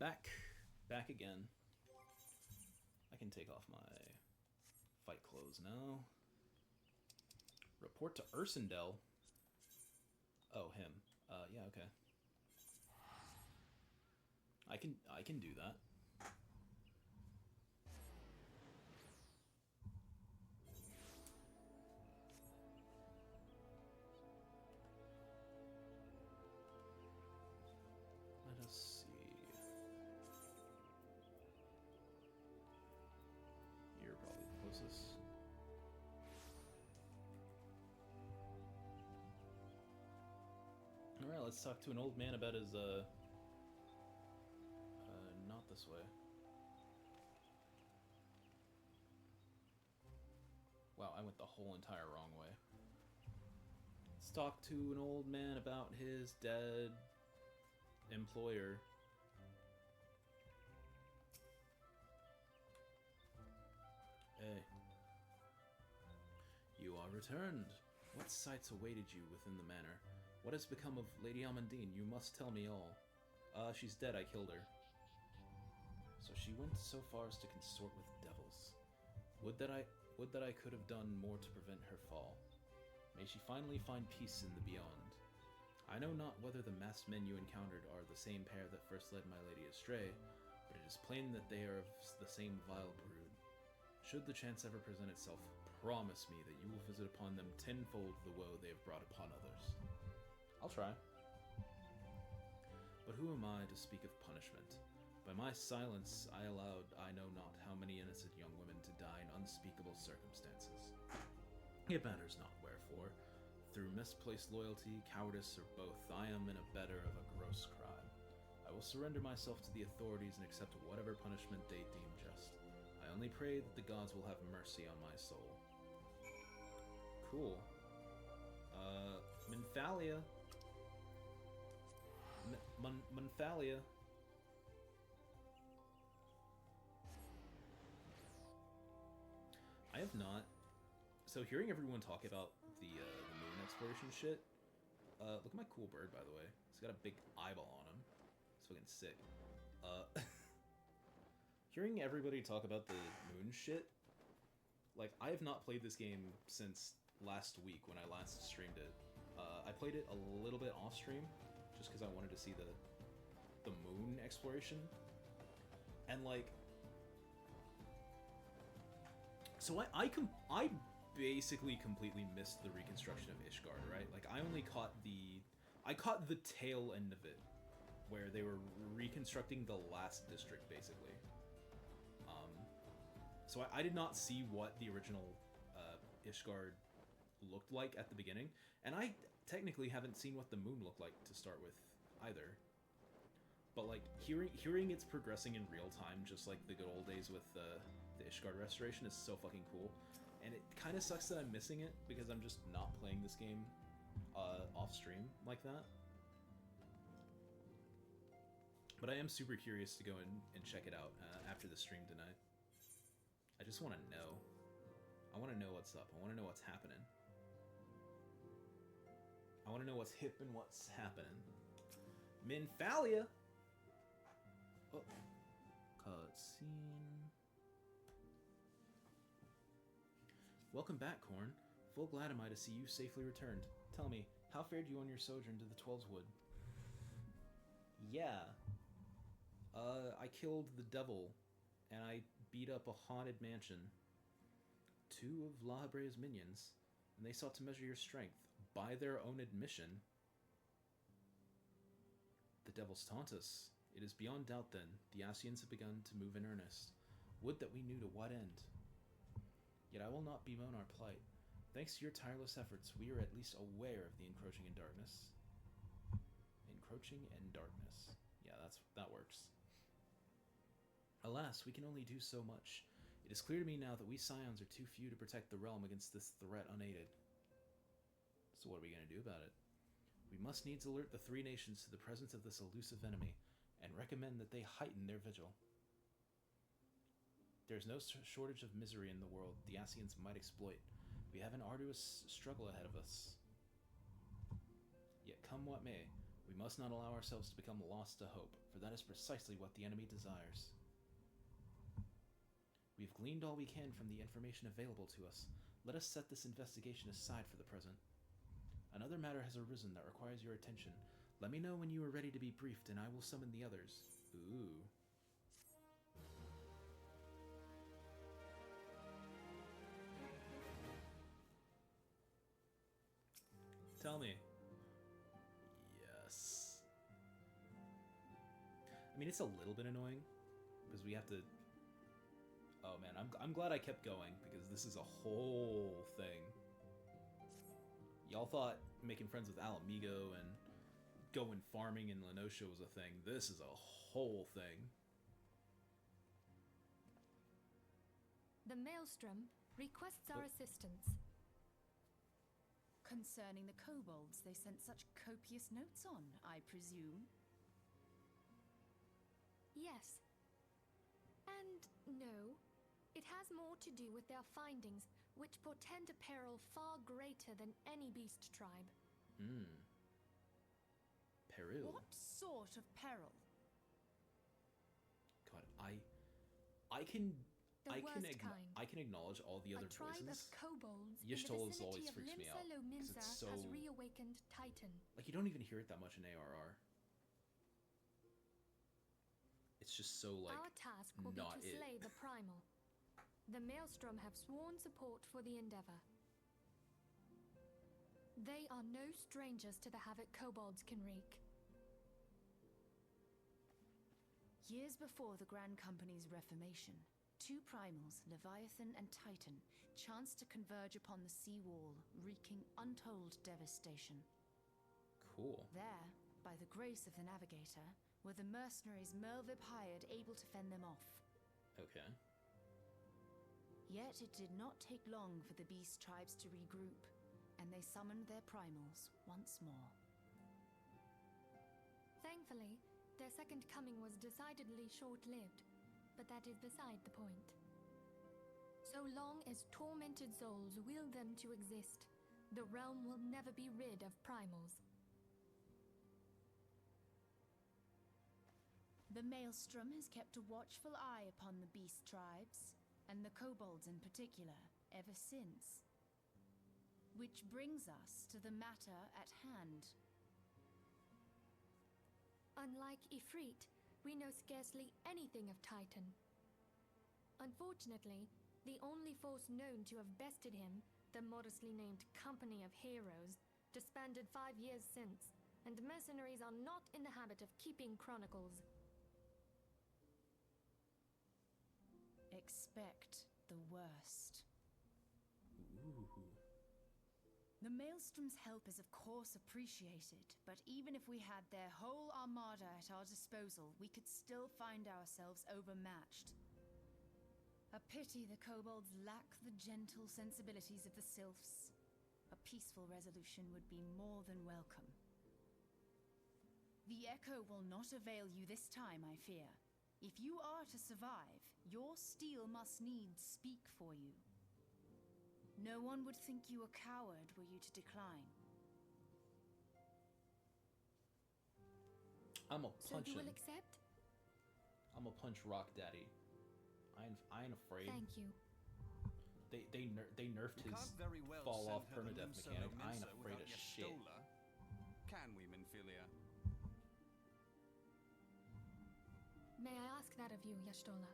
Back again. I can take off my fight clothes now. Report to Ursendel. Oh, him. Yeah, okay. I can do that. Let us see. You're probably the closest. Alright, let's talk to an old man about his, not this way. Wow, I went the whole entire wrong way. Let's talk to an old man about his dead employer. Hey. You are returned. What sights awaited you within the manor? What has become of Lady Amandine? You must tell me all. She's dead. I killed her. So she went so far as to consort with devils. Would that I could have done more to prevent her fall. May she finally find peace in the beyond. I know not whether the masked men you encountered are the same pair that first led my lady astray, but it is plain that they are of the same vile brood. Should the chance ever present itself, promise me that you will visit upon them tenfold the woe they have brought upon others. I'll try. But who am I to speak of punishment? By my silence, I allowed I know not how many innocent young women to die in unspeakable circumstances. It matters not wherefore. Through misplaced loyalty, cowardice, or both, I am an abettor of a gross crime. I will surrender myself to the authorities and accept whatever punishment they deem just. I only pray that the gods will have mercy on my soul. Cool. Minfalia. Minfalia. I have not. So hearing everyone talk about the moon exploration shit, look at my cool bird, by the way. He's got a big eyeball on him. It's fucking sick. Hearing everybody talk about the moon shit, like, I have not played this game since last week when I last streamed it. I played it a little bit off stream, just because I wanted to see the moon exploration. And, like, so I basically completely missed the reconstruction of Ishgard, right? Like, I only caught the tail end of it, where they were reconstructing the last district, basically. So I did not see what the original Ishgard looked like at the beginning, and I technically haven't seen what the moon looked like to start with either. But, like, hearing it's progressing in real time, just like the good old days with the Ishgard restoration, is so fucking cool. And it kind of sucks that I'm missing it, because I'm just not playing this game off stream like that. But I am super curious to go and check it out after the stream tonight. I just want to know. I want to know what's up. I want to know what's happening. I want to know what's hip and what's happening. Minfalia! Oh. Cutscene. Welcome back, Korn. Full glad am I to see you safely returned. Tell me, how fared you on your sojourn to the Twelveswood? Yeah. I killed the devil, and I beat up a haunted mansion. 2 of La Habrea's minions, and they sought to measure your strength, by their own admission. The devils taunt us. It is beyond doubt, then, the Ascians have begun to move in earnest. Would that we knew to what end. Yet I will not bemoan our plight. Thanks to your tireless efforts, we are at least aware of the encroaching in darkness. Encroaching in darkness. Yeah, that works. Alas, we can only do so much. It is clear to me now that we Scions are too few to protect the realm against this threat unaided. So what are we going to do about it? We must needs alert the 3 nations to the presence of this elusive enemy, and recommend that they heighten their vigil. There is no shortage of misery in the world the Ascians might exploit. We have an arduous struggle ahead of us. Yet come what may, We must not allow ourselves to become lost to hope, for that is precisely what the enemy desires. We've gleaned all we can from the information available to us. Let us set this investigation aside for the present. Another matter has arisen that requires your attention. Let me know when you are ready to be briefed, and I will summon the others. Ooh. Tell me. Yes. I mean, it's a little bit annoying because we have to. Oh man, I'm glad I kept going because this is a whole thing. Y'all thought making friends with Alamigo and going farming in Lenosha was a thing. This is a whole thing. The Maelstrom requests our assistance. Concerning the kobolds they sent such copious notes on, I presume? Yes. And no. It has more to do with their findings, which portend a peril far greater than any beast tribe. Peril? What sort of peril? God, I can The worst kind. I can acknowledge all the other a tribe voices. of kobolds Yishtola's in the always vicinity freaks me of out, 'cause Minza it's so- has reawakened Titan. Like, you don't even hear it that much in ARR. It's just so, like, Our task will be not to it. slay the primal. The Maelstrom have sworn support for the endeavor. They are no strangers to the havoc kobolds can wreak. Years before the Grand Company's reformation, two primals, Leviathan and Titan, chanced to converge upon the sea wall, wreaking untold devastation. Cool. There, by the grace of the Navigator, were the mercenaries Merlvib hired able to fend them off. Okay. Yet it did not take long for the beast tribes to regroup, and they summoned their primals once more. Thankfully, their second coming was decidedly short-lived, but that is beside the point. So long as tormented souls will them to exist, the realm will never be rid of primals. The Maelstrom has kept a watchful eye upon the beast tribes, and the kobolds in particular, ever since. Which brings us to the matter at hand. Unlike Ifrit, we know scarcely anything of Titan. Unfortunately, the only force known to have bested him, the modestly named Company of Heroes, disbanded 5 years since, and mercenaries are not in the habit of keeping chronicles. Expect the worst. Ooh. The Maelstrom's help is of course appreciated, but even if we had their whole armada at our disposal, we could still find ourselves overmatched. A pity the kobolds lack the gentle sensibilities of the sylphs. A peaceful resolution would be more than welcome. The echo will not avail you this time, I fear. If you are to survive, your steel must needs speak for you. No one would think you a coward were you to decline. I'm a So punch you will him. accept? I'm a punch Rock Daddy. I ain't afraid. Thank you. They nerfed We his can't very well fall off send her to permadeath Lumsa mechanic. I ain't Lominsa afraid without of shit. Yestola. Can we, Minfilia? May I ask that of you, Yestola?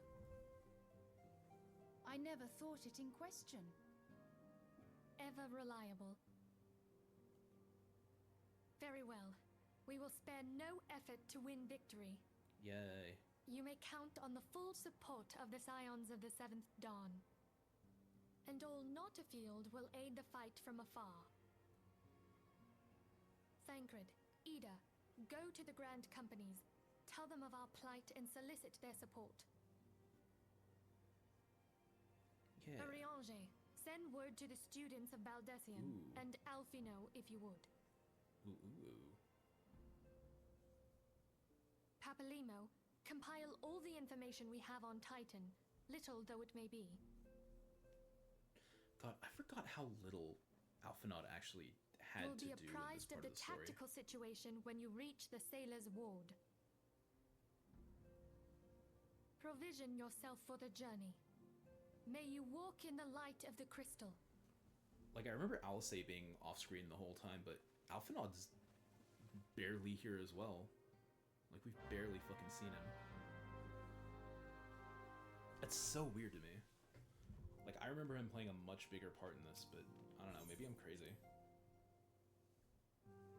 I never thought it in question. Ever reliable. Very well. We will spare no effort to win victory. Yay. You may count on the full support of the Scions of the Seventh Dawn. And all not afield will aid the fight from afar. Thancred, Ida, go to the Grand Companies. Tell them of our plight and solicit their support. Yeah. Ariange, send word to the students of Baldessian, Ooh. and Alfino if you would. Ooh. Papalimo, compile all the information we have on Titan, little though it may be. God, I forgot how little Alphinaud actually had You'll to be do in this apprised part of the of the story. tactical situation when you reach the sailor's ward. Provision yourself for the journey. May you walk in the light of the crystal. Like, I remember Alice being off-screen the whole time, but Alphinaud's barely here as well. Like, we've barely fucking seen him. That's so weird to me. Like, I remember him playing a much bigger part in this, but I don't know, maybe I'm crazy.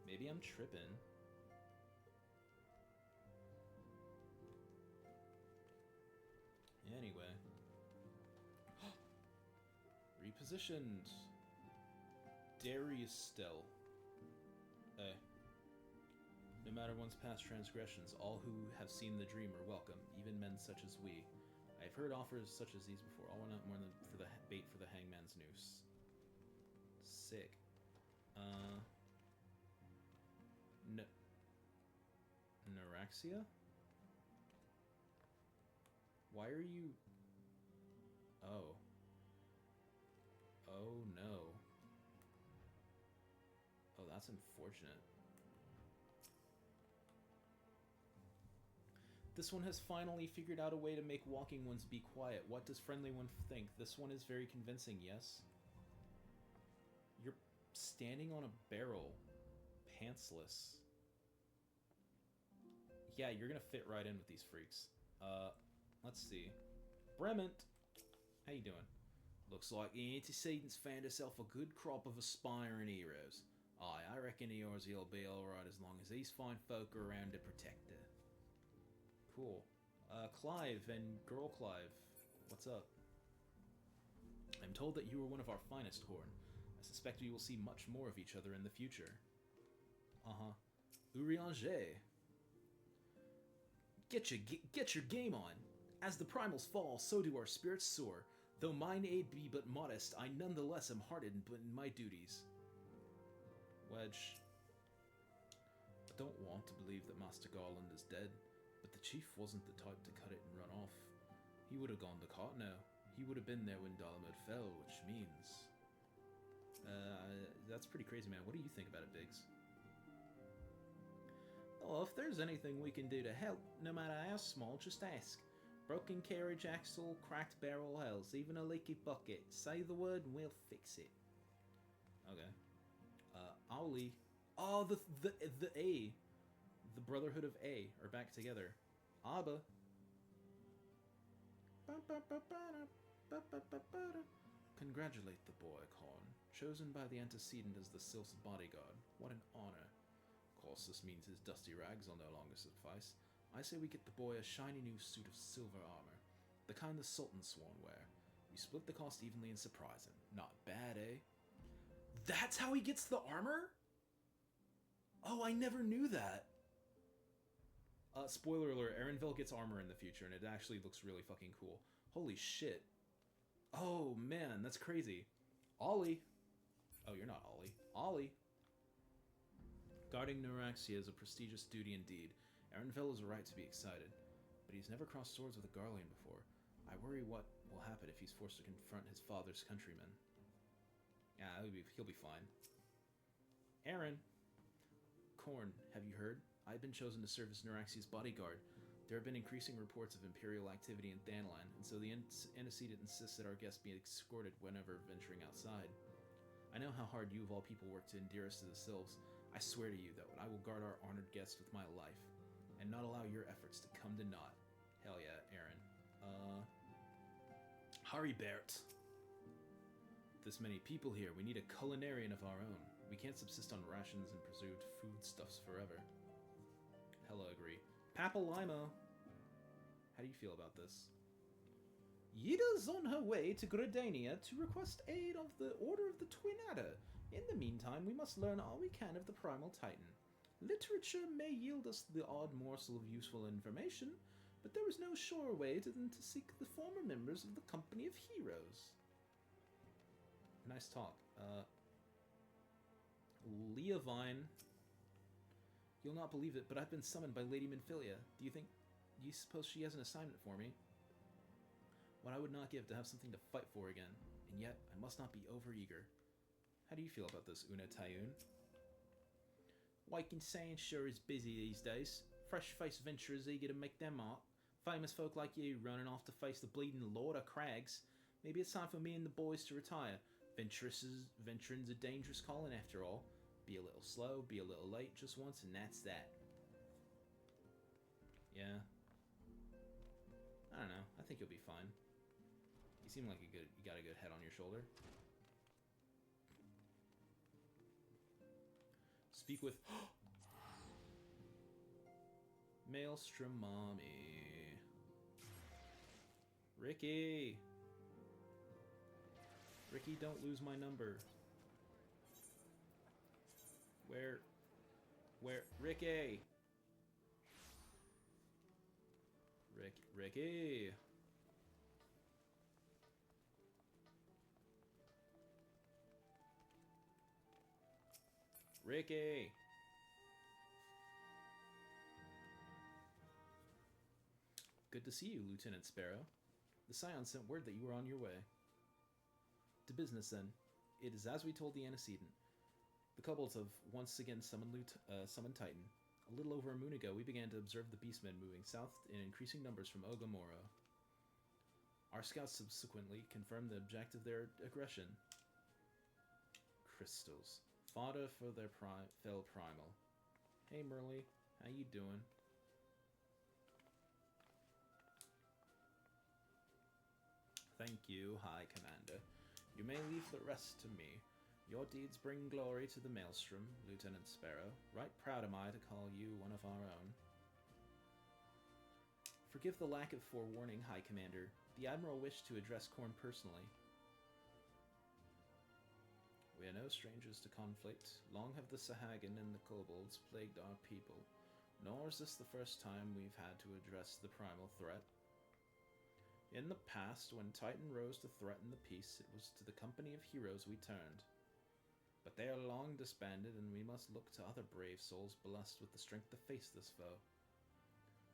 Maybe I'm tripping. Anyway. Repositioned. Darius Still. No matter one's past transgressions, all who have seen the dream are welcome, even men such as we. I've heard offers such as these before, all not more than for the bait for the hangman's noose. Sick. Neuraxia? Why are you... Oh. Oh no. Oh, that's unfortunate. This one has finally figured out a way to make walking ones be quiet. What does friendly one think? This one is very convincing, yes? You're standing on a barrel. Pantsless. Yeah, you're gonna fit right in with these freaks. Let's see. Brement! How you doing? Looks like the antecedents found herself a good crop of aspiring heroes. Aye, I reckon yours will be alright as long as these fine folk are around to protect her. Cool. Clive and Girl Clive, what's up? I'm told that you are one of our finest, Horn. I suspect we will see much more of each other in the future. Uh-huh. Urianger. Get your game on! As the primals fall, so do our spirits soar. Though mine aid be but modest, I nonetheless am hardened in my duties. Wedge. I don't want to believe that Master Garland is dead, but the chief wasn't the type to cut it and run off. He would have gone to court now. He would have been there when Dalamud fell, which means... that's pretty crazy, man. What do you think about it, Biggs? Oh, if there's anything we can do to help, no matter how small, just ask. Broken carriage axle, cracked barrel hells, even a leaky bucket. Say the word and we'll fix it. Okay. Owly. Oh, the A. The Brotherhood of A are back together. Abba. Congratulate the boy, Korn. Chosen by the antecedent as the Sylph's bodyguard. What an honor. Of course, this means his dusty rags will no longer suffice. I say we get the boy a shiny new suit of silver armor. The kind the Sultan sworn wear. We split the cost evenly and surprise him. Not bad, eh? That's how he gets the armor? Oh, I never knew that. Spoiler alert, Erenville gets armor in the future, and it actually looks really fucking cool. Holy shit. Oh, man, that's crazy. Ollie. Oh, you're not Ollie. Ollie. Guarding Neuraxia is a prestigious duty indeed. Erenville is right to be excited, but he's never crossed swords with a Garlean before. I worry what will happen if he's forced to confront his father's countrymen. Yeah, he'll be fine. Eren. Korn, have you heard? I've been chosen to serve as Neuraxia's bodyguard. There have been increasing reports of Imperial activity in Thanlan, and so the antecedent insists that our guests be escorted whenever venturing outside. I know how hard you of all people work to endear us to the Sylphs. I swear to you that I will guard our honored guests with my life, and not allow your efforts to come to naught. Hell yeah, Eren. Haribert. This many people here, we need a culinarian of our own. We can't subsist on rations and preserved foodstuffs forever. Hella agree. Papalimo. How do you feel about this? Yida's on her way to Gridania to request aid of the Order of the Twin Adder. In the meantime, we must learn all we can of the Primal Titan. Literature may yield us the odd morsel of useful information, but there is no surer way than to seek the former members of the Company of Heroes. Nice talk. Leovine. You'll not believe it, but I've been summoned by Lady Minfilia. Do you suppose she has an assignment for me? What I would not give to have something to fight for again, and yet I must not be overeager. How do you feel about this, Una Tayun? Waking Sand sure is busy these days. Fresh-faced venturers eager to make their mark. Famous folk like you running off to face the bleeding Lord of Crags. Maybe it's time for me and the boys to retire. Venturing's a dangerous calling after all. Be a little slow, be a little late, just once, and that's that. Yeah. I don't know. I think you'll be fine. You seem like you got a good head on your shoulder. Speak with Maelstrom Mommy. Ricky! Ricky, don't lose my number. Where? Ricky! Ricky! Ricky! Good to see you, Lieutenant Sparrow. The Scion sent word that you were on your way. To business, then. It is as we told the antecedent. The kobolds have once again summoned Titan. A little over a moon ago, we began to observe the beastmen moving south in increasing numbers from Ogamoro. Our scouts subsequently confirmed the objective of their aggression. Crystals. Fodder for their fell primal. Hey Merle, how you doing? Thank you, High Commander. You may leave the rest to me. Your deeds bring glory to the Maelstrom, Lieutenant Sparrow. Right proud am I to call you one of our own. Forgive the lack of forewarning, High Commander. The Admiral wished to address Khorne personally. We are no strangers to conflict. Long have the Sahagin and the kobolds plagued our people. Nor is this the first time we've had to address the primal threat. In the past, when Titan rose to threaten the peace, it was to the company of heroes we turned. But they are long disbanded, and we must look to other brave souls blessed with the strength to face this foe.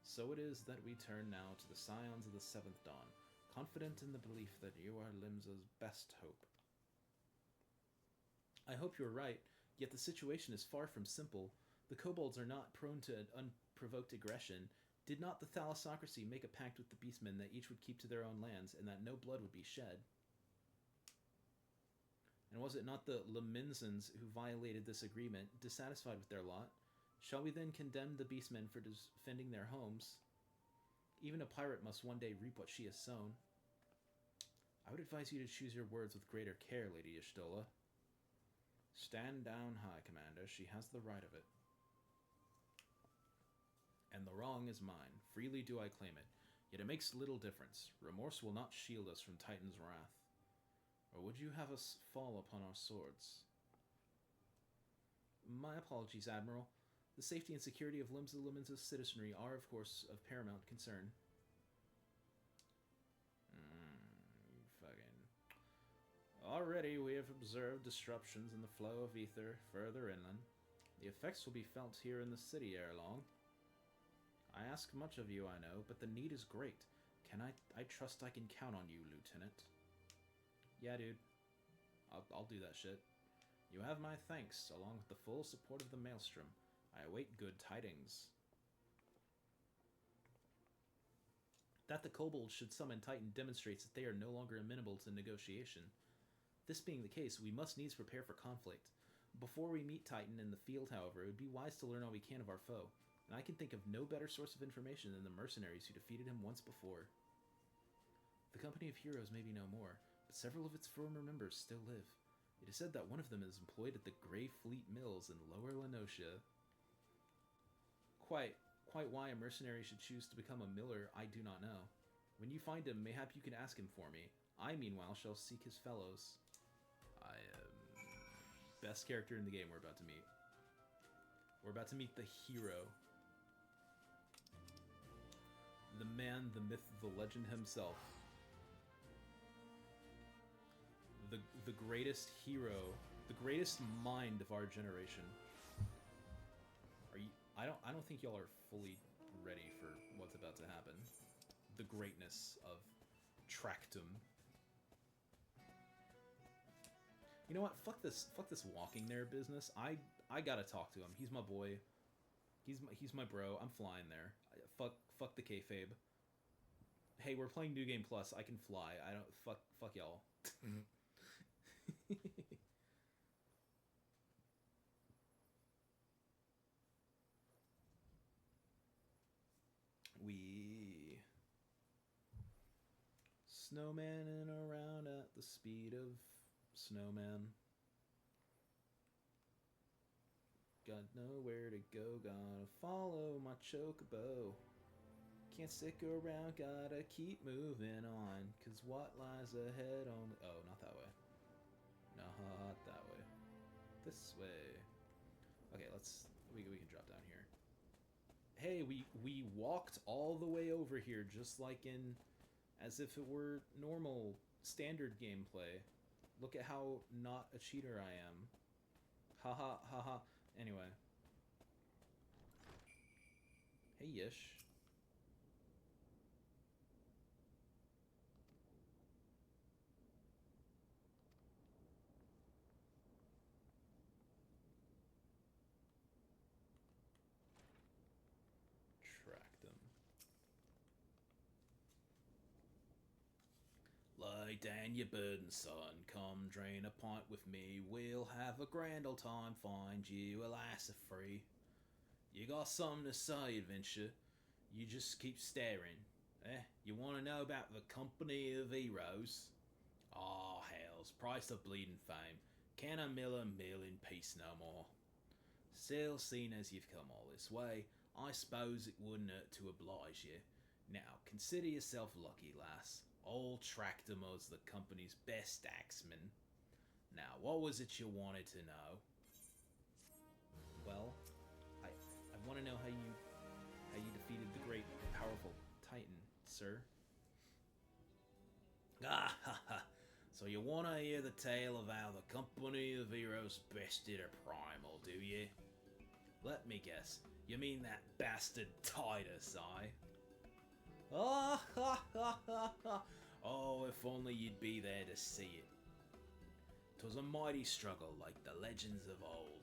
So it is that we turn now to the Scions of the Seventh Dawn, confident in the belief that you are Limsa's best hope. I hope you're right, yet the situation is far from simple. The kobolds are not prone to unprovoked aggression. Did not the Thalassocracy make a pact with the beastmen that each would keep to their own lands, and that no blood would be shed? And was it not the Leminsons who violated this agreement, dissatisfied with their lot? Shall we then condemn the beastmen for defending their homes? Even a pirate must one day reap what she has sown. I would advise you to choose your words with greater care, Lady Y'shtola. Stand down, High Commander. She has the right of it. And the wrong is mine. Freely do I claim it. Yet it makes little difference. Remorse will not shield us from Titan's wrath. Or would you have us fall upon our swords? My apologies, Admiral. The safety and security of Liminsa's citizenry are, of course, of paramount concern. Already we have observed disruptions in the flow of ether further inland. The effects will be felt here in the city ere long. I ask much of you, I know, but the need is great. I trust I can count on you, Lieutenant. Yeah, dude. I'll do that shit. You have my thanks, along with the full support of the Maelstrom. I await good tidings. That the kobolds should summon Titan demonstrates that they are no longer amenable to negotiation. This being the case, we must needs prepare for conflict. Before we meet Titan in the field, however, it would be wise to learn all we can of our foe, and I can think of no better source of information than the mercenaries who defeated him once before. The company of heroes may be no more, but several of its former members still live. It is said that one of them is employed at the Grey Fleet Mills in Lower Lenosha. Quite why a mercenary should choose to become a miller, I do not know. When you find him, mayhap you can ask him for me. I, meanwhile, shall seek his fellows. Best character in the game we're about to meet. We're about to meet the hero. The man, the myth, the legend himself. The greatest hero, the greatest mind of our generation. Are you? I don't think y'all are fully ready for what's about to happen. The greatness of Tractum. You know what? Fuck this walking there business. I I gotta talk to him. He's my boy. He's my bro. I'm flying there. Fuck the kayfabe. Hey, we're playing New Game Plus. I can fly. I don't fuck y'all. We snowmaning around at the speed of snowman. Got nowhere to go, gotta follow my chocobo. Can't stick around, gotta keep moving on. Cause what lies ahead on... Oh, not that way. Not that way. This way. Okay, we can drop down here. Hey, we walked all the way over here, just like in... As if it were normal, standard gameplay. Look at how not a cheater I am. Haha, haha. Anyway. Hey, Yish. Track them. Lay down your burden, son. Come drain a pint with me. We'll have a grand old time. Find you a lass of free. You got something to say, adventure. You just keep staring. You want to know about the company of heroes? Ah, hells, price of bleeding fame. Can a miller mill in peace no more? Still, seeing as you've come all this way, I suppose it wouldn't hurt to oblige you. Now, consider yourself lucky, lass. Old Tractamo's the company's best axeman. Now, what was it you wanted to know? Well, I want to know how you defeated the great, powerful Titan, sir. Ah, ha, ha. So you want to hear the tale of how the company of heroes bested a primal, do you? Let me guess. You mean that bastard Tidus, I? Ah, ha, ha, ha, ha. Oh, if only you'd be there to see it. 'Twas a mighty struggle like the legends of old.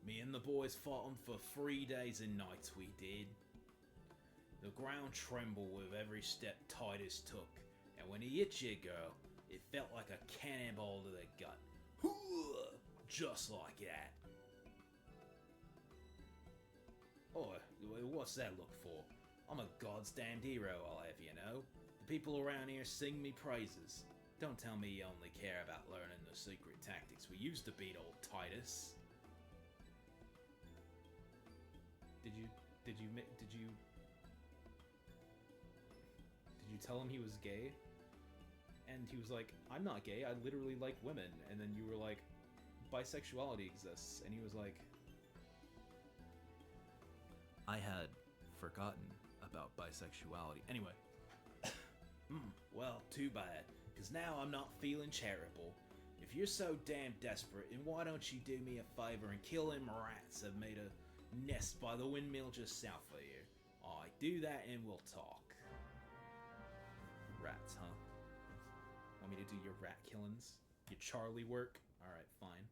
Me and the boys fought him for 3 days and nights we did. The ground trembled with every step Tidus took, and when he hit you, girl, it felt like a cannonball to the gut. Just like that. Oh, what's that look for? I'm a god's damned hero, I'll have you know. The people around here sing me praises. Don't tell me you only care about learning the secret tactics we used to beat old Tidus. Did you tell him he was gay? And he was like, I'm not gay, I literally like women. And then you were like, bisexuality exists. And he was like, I had forgotten about bisexuality. Anyway. Well, too bad. Because now I'm not feeling charitable. If you're so damn desperate, then why don't you do me a favor and kill them rats that made a nest by the windmill just south of here? I do that and we'll talk. Rats, huh? Want me to do your rat killings? Your Charlie work? Alright, fine.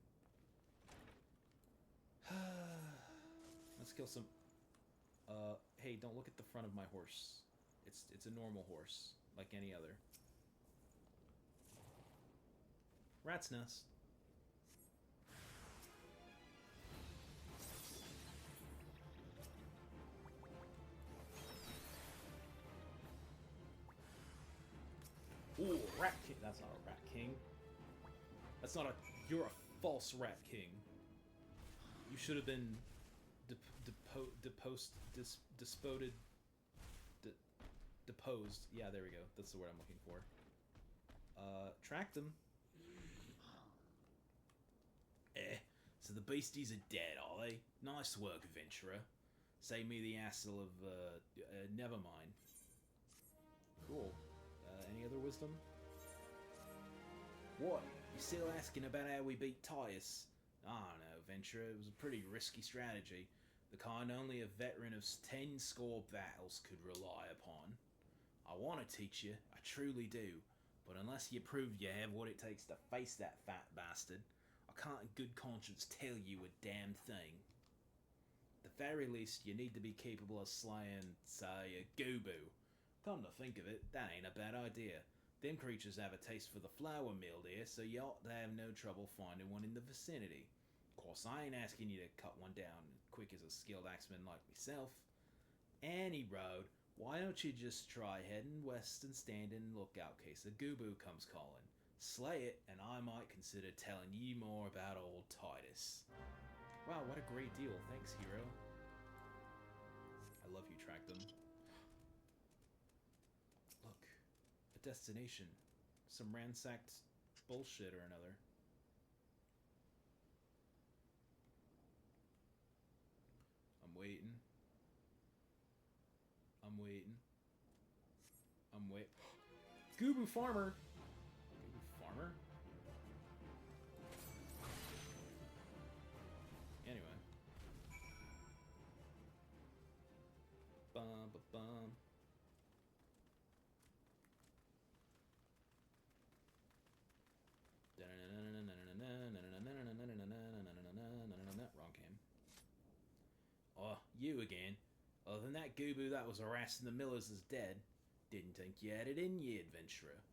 Let's kill some... hey, don't look at the front of my horse. It's a normal horse, like any other. Rat's nest. Ooh, Rat King. That's not a Rat King. That's not a... You're a false Rat King. You should have been... Deposed. Yeah, there we go. That's the word I'm looking for. Track them. So the beasties are dead, are they? Nice work, adventurer. Save me the hassle of, never mind. Cool. Any other wisdom? What? You still asking about how we beat Tidus? I don't know, adventurer. It was a pretty risky strategy. The kind only a veteran of 10 score battles could rely upon. I want to teach you, I truly do. But unless you prove you have what it takes to face that fat bastard, I can't in good conscience tell you a damn thing. At the very least, you need to be capable of slaying, say, a Goobu. Come to think of it, that ain't a bad idea. Them creatures have a taste for the flour mill there, so you ought to have no trouble finding one in the vicinity. Of course, I ain't asking you to cut one down quick as a skilled axeman like myself. Any road, why don't you just try heading west and stand in lookout case a Goobu comes calling. Slay it, and I might consider telling you more about old Tidus. Wow, what a great deal. Thanks, hero. I love you, tracked them. Look, a destination. Some ransacked bullshit or another. I'm waiting. Goobu Farmer! Goobu Farmer? Anyway. Bum ba bum. Wrong game. Oh, you again. Other than that Goobu that was harassing the millers is dead. Didn't think you had it in you, adventurer.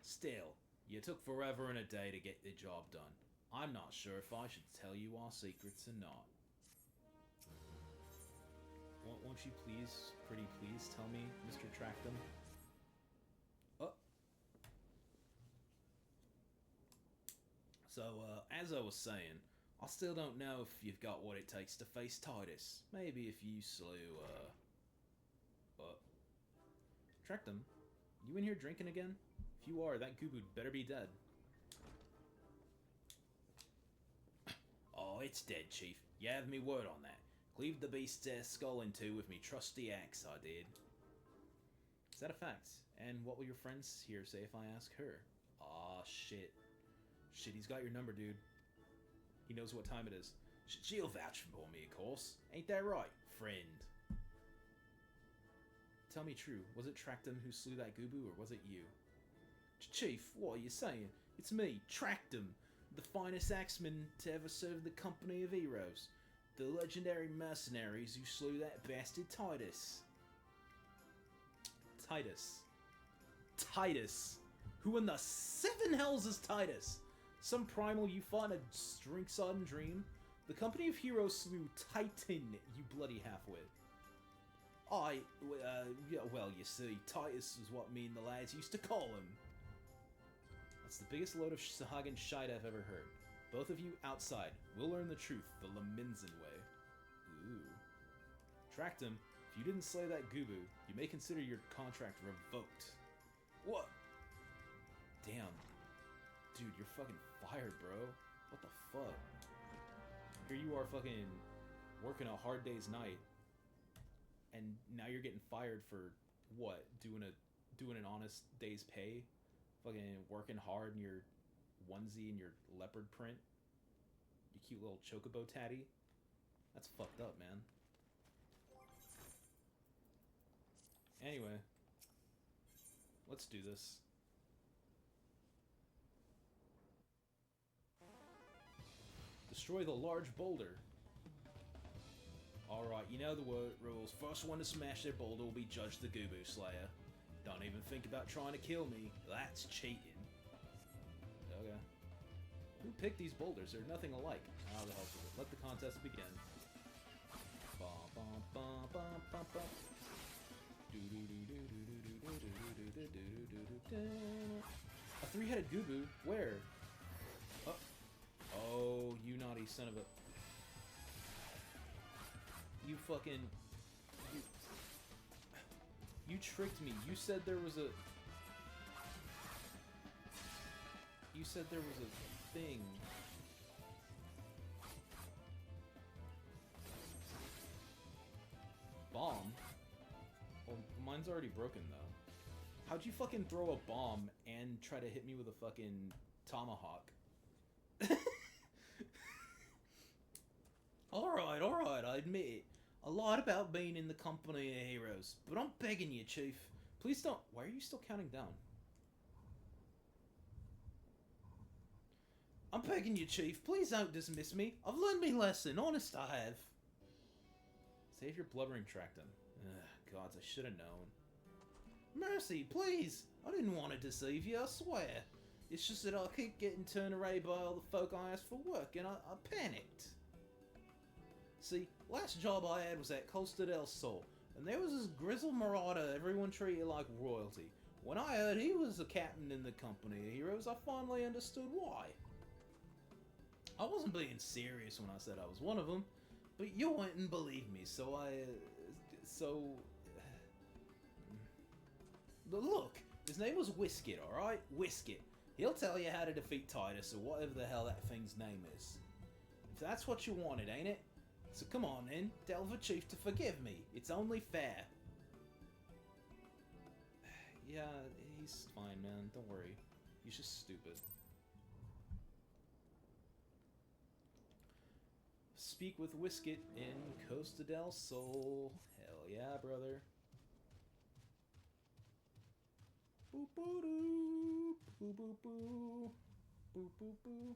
Still, you took forever and a day to get the job done. I'm not sure if I should tell you our secrets or not. Won't you please, pretty please, tell me, Mr. Tractum? Oh. So, as I was saying, I still don't know if you've got what it takes to face Tidus. Maybe if you slew, Tractum, you in here drinking again? If you are, that Goobu better be dead. Oh, it's dead, Chief. You have me word on that. Cleaved the beast's skull in two with me trusty axe, I did. Is that a fact? And what will your friends here say if I ask her? Aw, shit. Shit, he's got your number, dude. He knows what time it is. She'll vouch for me, of course. Ain't that right, friend? Tell me true, was it Tractum who slew that Goobu, or was it you? Chief, what are you saying? It's me, Tractum, the finest axeman to ever serve the company of heroes. The legendary mercenaries who slew that bastard Tidus. Tidus? Who in the seven hells is Tidus? Some primal you fought in a drink-sodden dream? The company of heroes slew Titan, you bloody half-wit. Yeah, well, you see, Tidus is what me and the lads used to call him. That's the biggest load of Sahagan shite I've ever heard. Both of you outside. We'll learn the truth the Laminzen way. Ooh. Tractum, if you didn't slay that Goobu, you may consider your contract revoked. What? Damn. Dude, you're fucking fired, bro. What the fuck? Here you are fucking working a hard day's night. And now you're getting fired for what? Doing an honest day's pay? Fucking working hard in your onesie and your leopard print? You cute little chocobo tatty? That's fucked up, man. Anyway. Let's do this. Destroy the large boulder. Alright, you know the rules. First one to smash their boulder will be judged the Goobu Slayer. Don't even think about trying to kill me. That's cheating. Okay. Who picked these boulders? They're nothing alike. How the hell is it? Let the contest begin. A three-headed Goobu? Where? Oh, you naughty son of a... You fucking... You tricked me. You said there was a... You said there was a thing. Bomb? Well, mine's already broken, though. How'd you fucking throw a bomb and try to hit me with a fucking tomahawk? Alright, I admit it. A lot about being in the company of heroes, but I'm begging you, Chief. Please don't... Why are you still counting down? I'm begging you, Chief. Please don't dismiss me. I've learned me lesson. Honest, I have. Save your blubbering, Tractum. Ugh, gods, I should have known. Mercy, please. I didn't want to deceive you, I swear. It's just that I keep getting turned away by all the folk I asked for work, and I panicked. See, last job I had was at Costa del Sol, and there was this grizzled marauder everyone treated like royalty. When I heard he was a captain in the company of heroes, I finally understood why. I wasn't being serious when I said I was one of them, but you wouldn't believe me, so look, his name was Whisket, alright? Whisket. He'll tell you how to defeat Tidus, or whatever the hell that thing's name is. If that's what you wanted, ain't it? So come on then, tell the Chief to forgive me. It's only fair. Yeah, he's fine, man. Don't worry. He's just stupid. Speak with Whisket in Costa del Sol. Hell yeah, brother. Boop boo doo. Boo boo boo. Boo boo boo.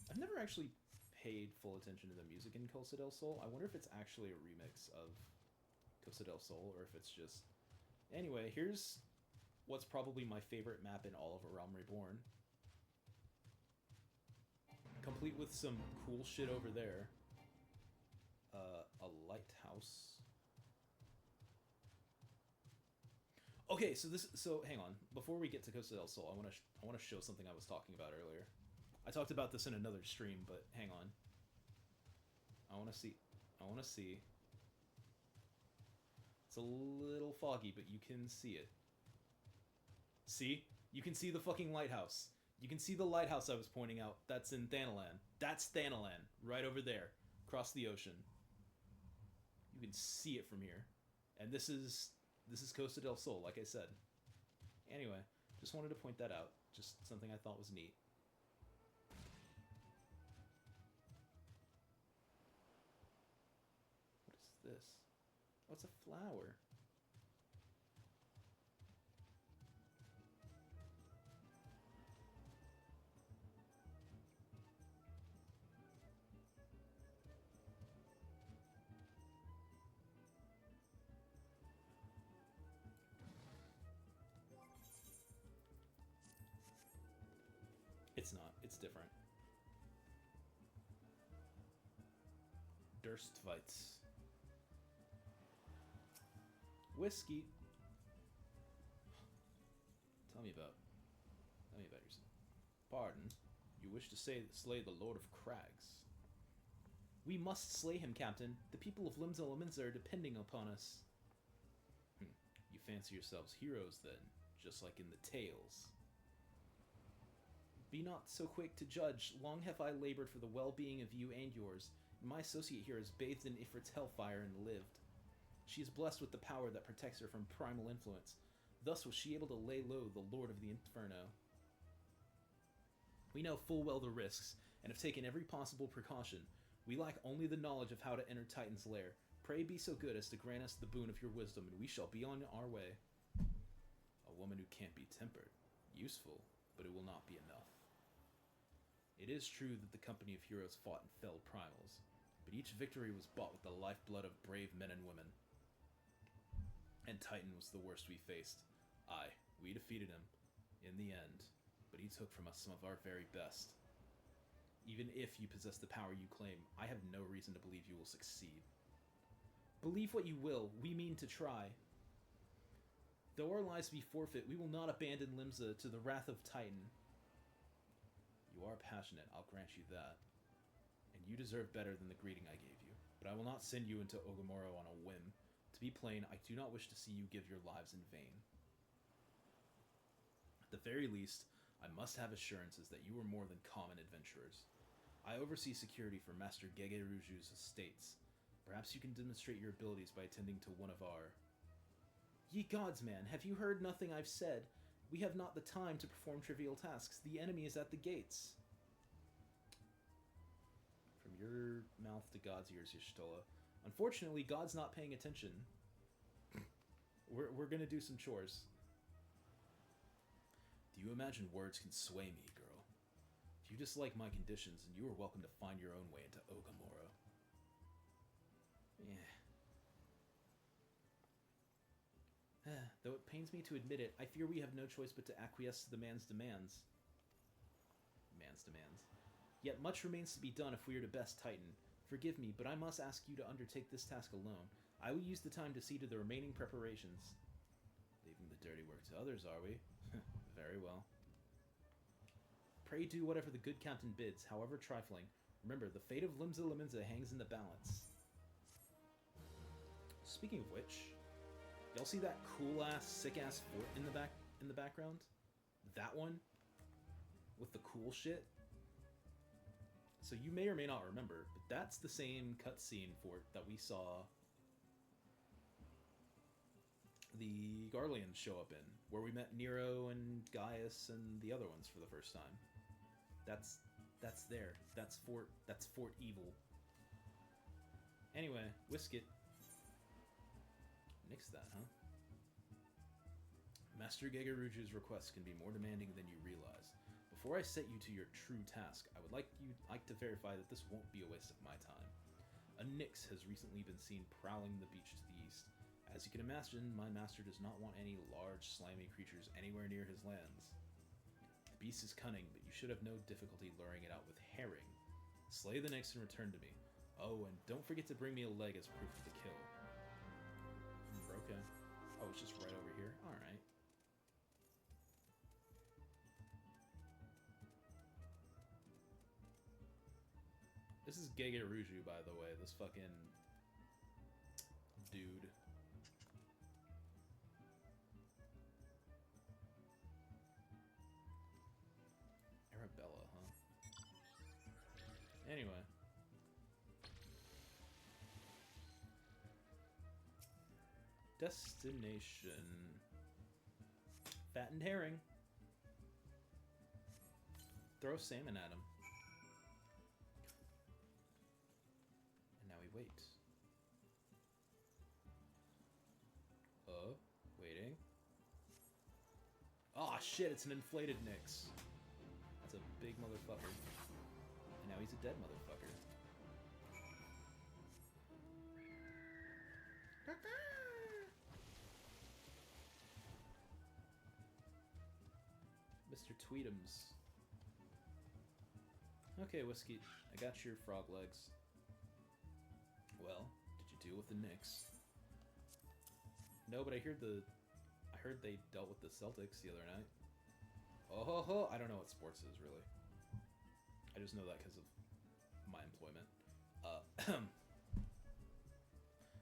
I've never actually paid full attention to the music in Costa del Sol. I wonder if it's actually a remix of Costa del Sol, or if it's just... Anyway, here's what's probably my favorite map in all of A Realm Reborn. Complete with some cool shit over there. A lighthouse. Okay, so hang on. Before we get to Costa del Sol, I want to show something I was talking about earlier. I talked about this in another stream, but hang on. I want to see. It's a little foggy, but you can see it. See? You can see the fucking lighthouse. You can see the lighthouse I was pointing out. That's in Thanalan. That's Thanalan, right over there, across the ocean. You can see it from here. And this is Costa del Sol, like I said. Anyway, just wanted to point that out. Just something I thought was neat. What is this? Oh, it's a flower. It's not. It's different. Durstweitz. Whiskey. Tell me about yourself. Pardon? You wish to slay the Lord of Crags? We must slay him, Captain. The people of Limsa are depending upon us. You fancy yourselves heroes, then, just like in the tales. Be not so quick to judge. Long have I labored for the well-being of you and yours, and my associate here is bathed in Ifrit's hellfire and lived. She is blessed with the power that protects her from primal influence. Thus was she able to lay low the Lord of the Inferno. We know full well the risks, and have taken every possible precaution. We lack only the knowledge of how to enter Titan's lair. Pray be so good as to grant us the boon of your wisdom, and we shall be on our way. A woman who can't be tempered. Useful, but it will not be enough. It is true that the company of heroes fought and felled primals, but each victory was bought with the lifeblood of brave men and women. And Titan was the worst we faced. Aye, we defeated him, in the end, but he took from us some of our very best. Even if you possess the power you claim, I have no reason to believe you will succeed. Believe what you will, we mean to try. Though our lives be forfeit, we will not abandon Limsa to the wrath of Titan. You are passionate, I'll grant you that. And you deserve better than the greeting I gave you. But I will not send you into Ogamoro on a whim. To be plain, I do not wish to see you give your lives in vain. At the very least, I must have assurances that you are more than common adventurers. I oversee security for Master Gege Ruju's estates. Perhaps you can demonstrate your abilities by attending to one of our... Ye gods, man, have you heard nothing I've said? We have not the time to perform trivial tasks. The enemy is at the gates. From your mouth to God's ears, Y'shtola. Unfortunately, God's not paying attention. We're gonna do some chores. Do you imagine words can sway me, girl? If you dislike my conditions, then you are welcome to find your own way into Ogamoro. Yeah. Though it pains me to admit it, I fear we have no choice but to acquiesce to the man's demands. Yet much remains to be done if we are to best Titan. Forgive me, but I must ask you to undertake this task alone. I will use the time to see to the remaining preparations. Leaving the dirty work to others, are we? Very well. Pray do whatever the good captain bids, however trifling. Remember, the fate of Limsa Liminza hangs in the balance. Speaking of which, y'all see that cool-ass, sick-ass fort in the background? That one? With the cool shit? So you may or may not remember, but that's the same cutscene fort that we saw the Garleans show up in, where we met Nero and Gaius and the other ones for the first time. That's there. That's Fort Evil. Anyway, Whisket. Nix that, huh? Master Gegeruju's requests can be more demanding than you realize. Before I set you to your true task, I would like to verify that this won't be a waste of my time. A Nyx has recently been seen prowling the beach to the east. As you can imagine, my master does not want any large, slimy creatures anywhere near his lands. The beast is cunning, but you should have no difficulty luring it out with herring. Slay the Nyx and return to me. Oh, and don't forget to bring me a leg as proof of the kill. Okay. Oh, it's just right over here? Alright. This is Gegeruju, by the way, this fucking dude. Arabella, huh? Anyway. Destination. Fattened herring. Throw salmon at him. And now we wait. Waiting. Oh shit, it's an inflated Nyx. That's a big motherfucker. And now he's a dead motherfucker. Mr. Tweetums. Okay, Whiskey, I got your frog legs. Well, did you deal with the Knicks? No, but I heard they dealt with the Celtics the other night. Oh ho ho! I don't know what sports is, really. I just know that because of my employment.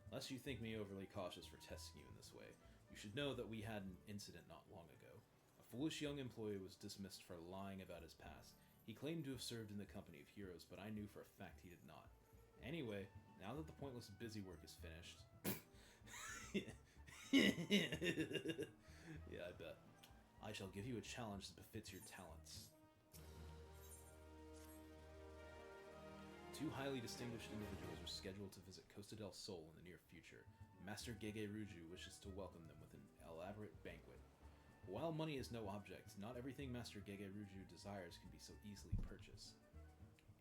Unless you think me overly cautious for testing you in this way, you should know that we had an incident not long ago. A foolish young employee was dismissed for lying about his past. He claimed to have served in the company of heroes, but I knew for a fact he did not. Anyway, now that the pointless busy work is finished... Yeah, I bet. I shall give you a challenge that befits your talents. Two highly distinguished individuals are scheduled to visit Costa del Sol in the near future. Master Gegeruju wishes to welcome them with an elaborate banquet. While money is no object, not everything Master Gegeruju desires can be so easily purchased.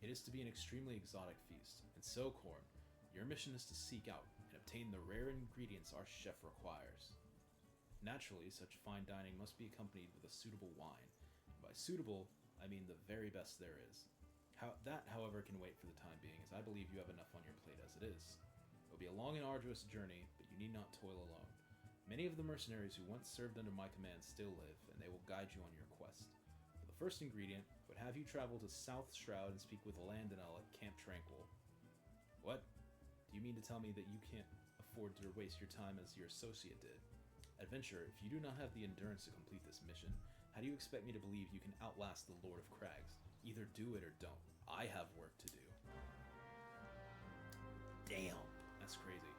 It is to be an extremely exotic feast, and so, Korn, your mission is to seek out and obtain the rare ingredients our chef requires. Naturally, such fine dining must be accompanied with a suitable wine. And by suitable, I mean the very best there is. That, however, can wait for the time being, as I believe you have enough on your plate as it is. It will be a long and arduous journey, but you need not toil alone. Many of the mercenaries who once served under my command still live, and they will guide you on your quest. For the first ingredient, I would have you travel to South Shroud and speak with Landinel at Camp Tranquil. What? Do you mean to tell me that you can't afford to waste your time as your associate did? Adventurer, if you do not have the endurance to complete this mission, how do you expect me to believe you can outlast the Lord of Crags? Either do it or don't. I have work to do. Damn, that's crazy.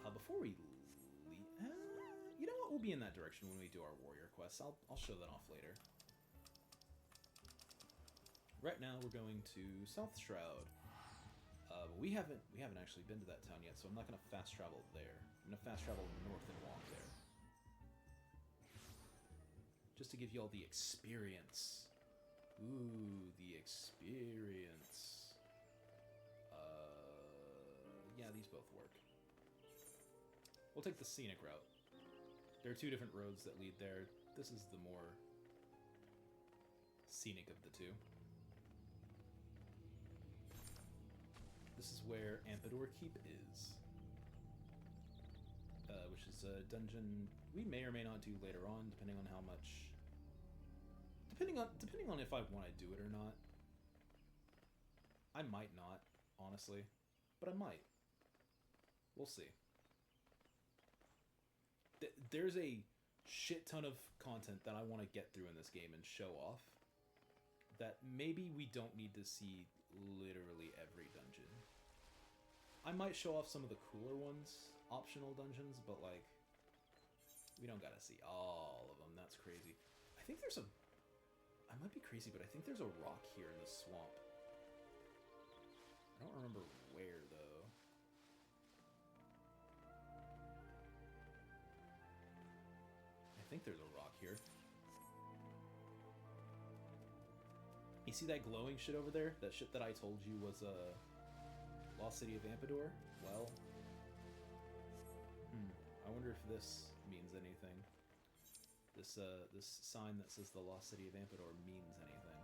Before we leave... you know what? We'll be in that direction when we do our warrior quests. I'll show that off later. Right now, we're going to South Shroud. But we haven't actually been to that town yet, so I'm not going to fast travel there. I'm going to fast travel north and walk there. Just to give you all the experience. Ooh, the experience. Yeah, these both work. We'll take the scenic route. There are two different roads that lead there. This is the more scenic of the two. This is where Ampidor Keep is. Which is a dungeon we may or may not do later on, depending on how much... Depending on if I want to do it or not. I might not, honestly. But I might. We'll see. There's a shit ton of content that I want to get through in this game and show off that maybe we don't need to see literally every dungeon. I might show off some of the cooler ones, optional dungeons, but like, we don't gotta see all of them. That's crazy. I think there's a... I might be crazy, but I think there's a rock here in the swamp. I don't remember where, though. I think there's a rock here. You see that glowing shit over there? That shit that I told you was Lost City of Ampidor? Well, I wonder if this means anything. This sign that says the Lost City of Ampidor means anything.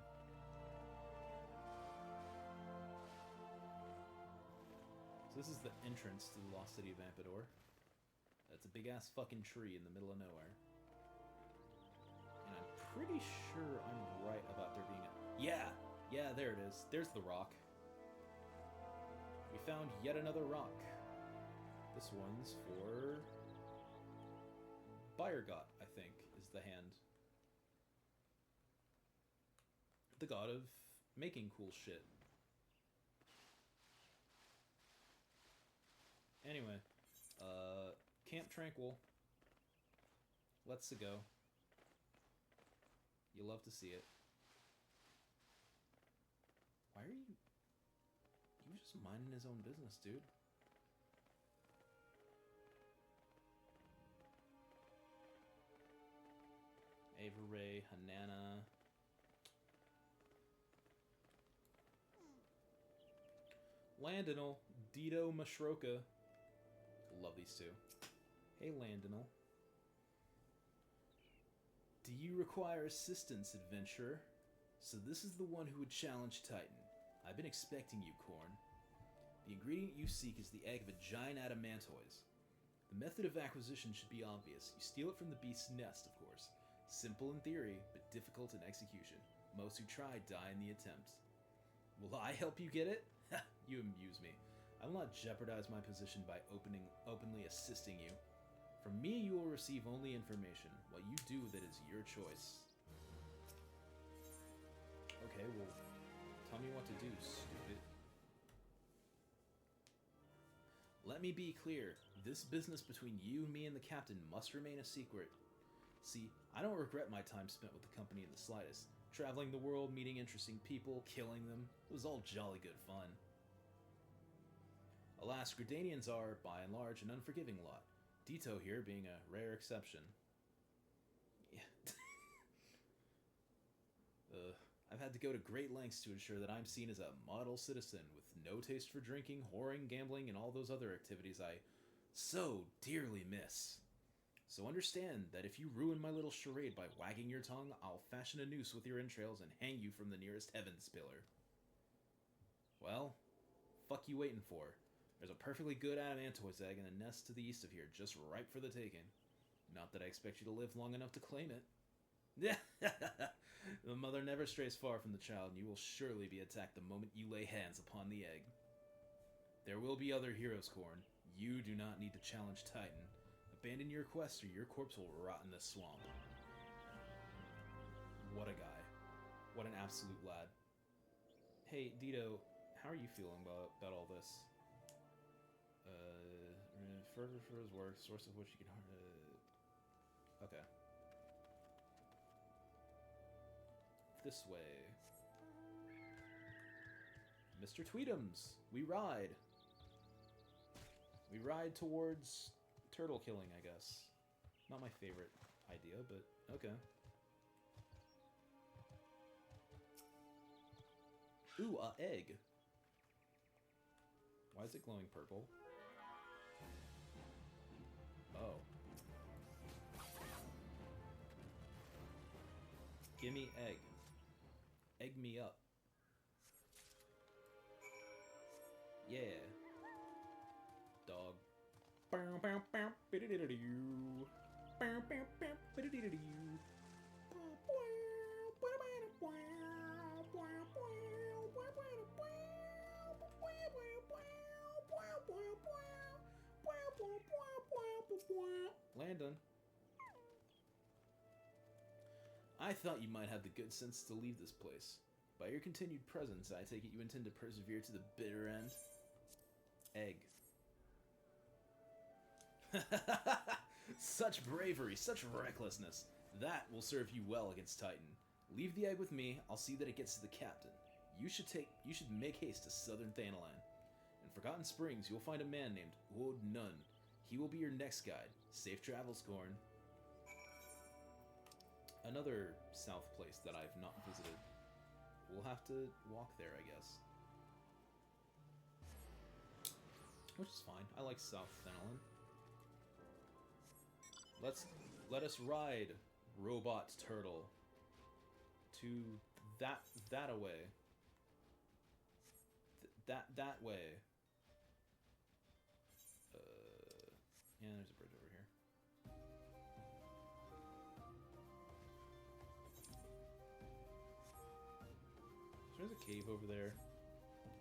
So this is the entrance to the Lost City of Ampidor. It's a big ass fucking tree in the middle of nowhere. And I'm pretty sure I'm right about there being a... Yeah, there it is. There's the rock. We found yet another rock. This one's for... Bayergot, I think, is the hand. The god of making cool shit. Anyway, Camp Tranquil. Let's go. You love to see it. Why are you... He was just minding his own business, dude. Averay, Hanana. Landinal, Dito Mashroka. Love these two. Hey, Landinal. Do you require assistance, adventurer? So this is the one who would challenge Titan. I've been expecting you, Korn. The ingredient you seek is the egg of a giant adamantoise. The method of acquisition should be obvious. You steal it from the beast's nest, of course. Simple in theory, but difficult in execution. Most who try die in the attempt. Will I help you get it? You amuse me. I will not jeopardize my position by openly assisting you. From me, you will receive only information. What you do with it is your choice. Okay, well, tell me what to do, stupid. Let me be clear. This business between you, me, and the captain must remain a secret. See, I don't regret my time spent with the company in the slightest. Traveling the world, meeting interesting people, killing them. It was all jolly good fun. Alas, Gridanians are, by and large, an unforgiving lot. Dito here being a rare exception. Yeah. I've had to go to great lengths to ensure that I'm seen as a model citizen with no taste for drinking, whoring, gambling, and all those other activities I so dearly miss. So understand that if you ruin my little charade by wagging your tongue, I'll fashion a noose with your entrails and hang you from the nearest heavens pillar. Well, fuck you waiting for? There's a perfectly good adamantoise egg in a nest to the east of here, just ripe for the taking. Not that I expect you to live long enough to claim it. The mother never strays far from the child, and you will surely be attacked the moment you lay hands upon the egg. There will be other heroes, Korn. You do not need to challenge Titan. Abandon your quest or your corpse will rot in the swamp. What a guy. What an absolute lad. Hey, Dito, how are you feeling about all this? Fervor for his work, source of which you can... okay. This way. Mr. Tweedums, we ride. We ride towards turtle killing, I guess. Not my favorite idea, but okay. Ooh, egg. Why is it glowing purple? Oh. Gimme egg. Egg me up. Yeah. Dog. Landon. I thought you might have the good sense to leave this place. By your continued presence, I take it you intend to persevere to the bitter end? Egg. Such bravery, such recklessness. That will serve you well against Titan. Leave the egg with me, I'll see that it gets to the captain. You should make haste to southern Thanalan. In Forgotten Springs, you'll find a man named Wood Nun. He will be your next guide. Safe travels, Gorn. Another south place that I've not visited. We'll have to walk there, I guess. Which is fine. I like South Thanalan. Let us ride, robot turtle, to that away. That way. Yeah, there's a bridge over here. So there's a cave over there.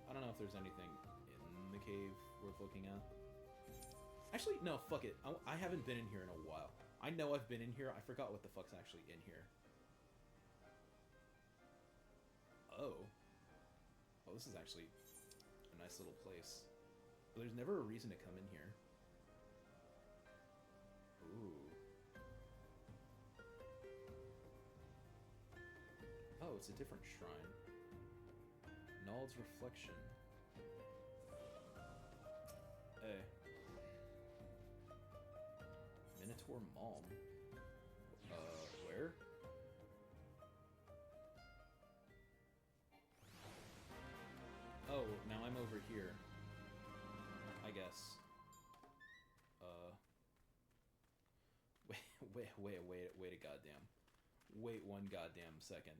I don't know if there's anything in the cave worth looking at. Actually, no, fuck it. I haven't been in here in a while. I know I've been in here. I forgot what the fuck's actually in here. Oh. Oh, this is actually a nice little place. But there's never a reason to come in here. Ooh. Oh, it's a different shrine. Nald's Reflection. Hey. Minotaur Mom. Where? Oh, now I'm over here. I guess. Wait a goddamn. Wait one goddamn second.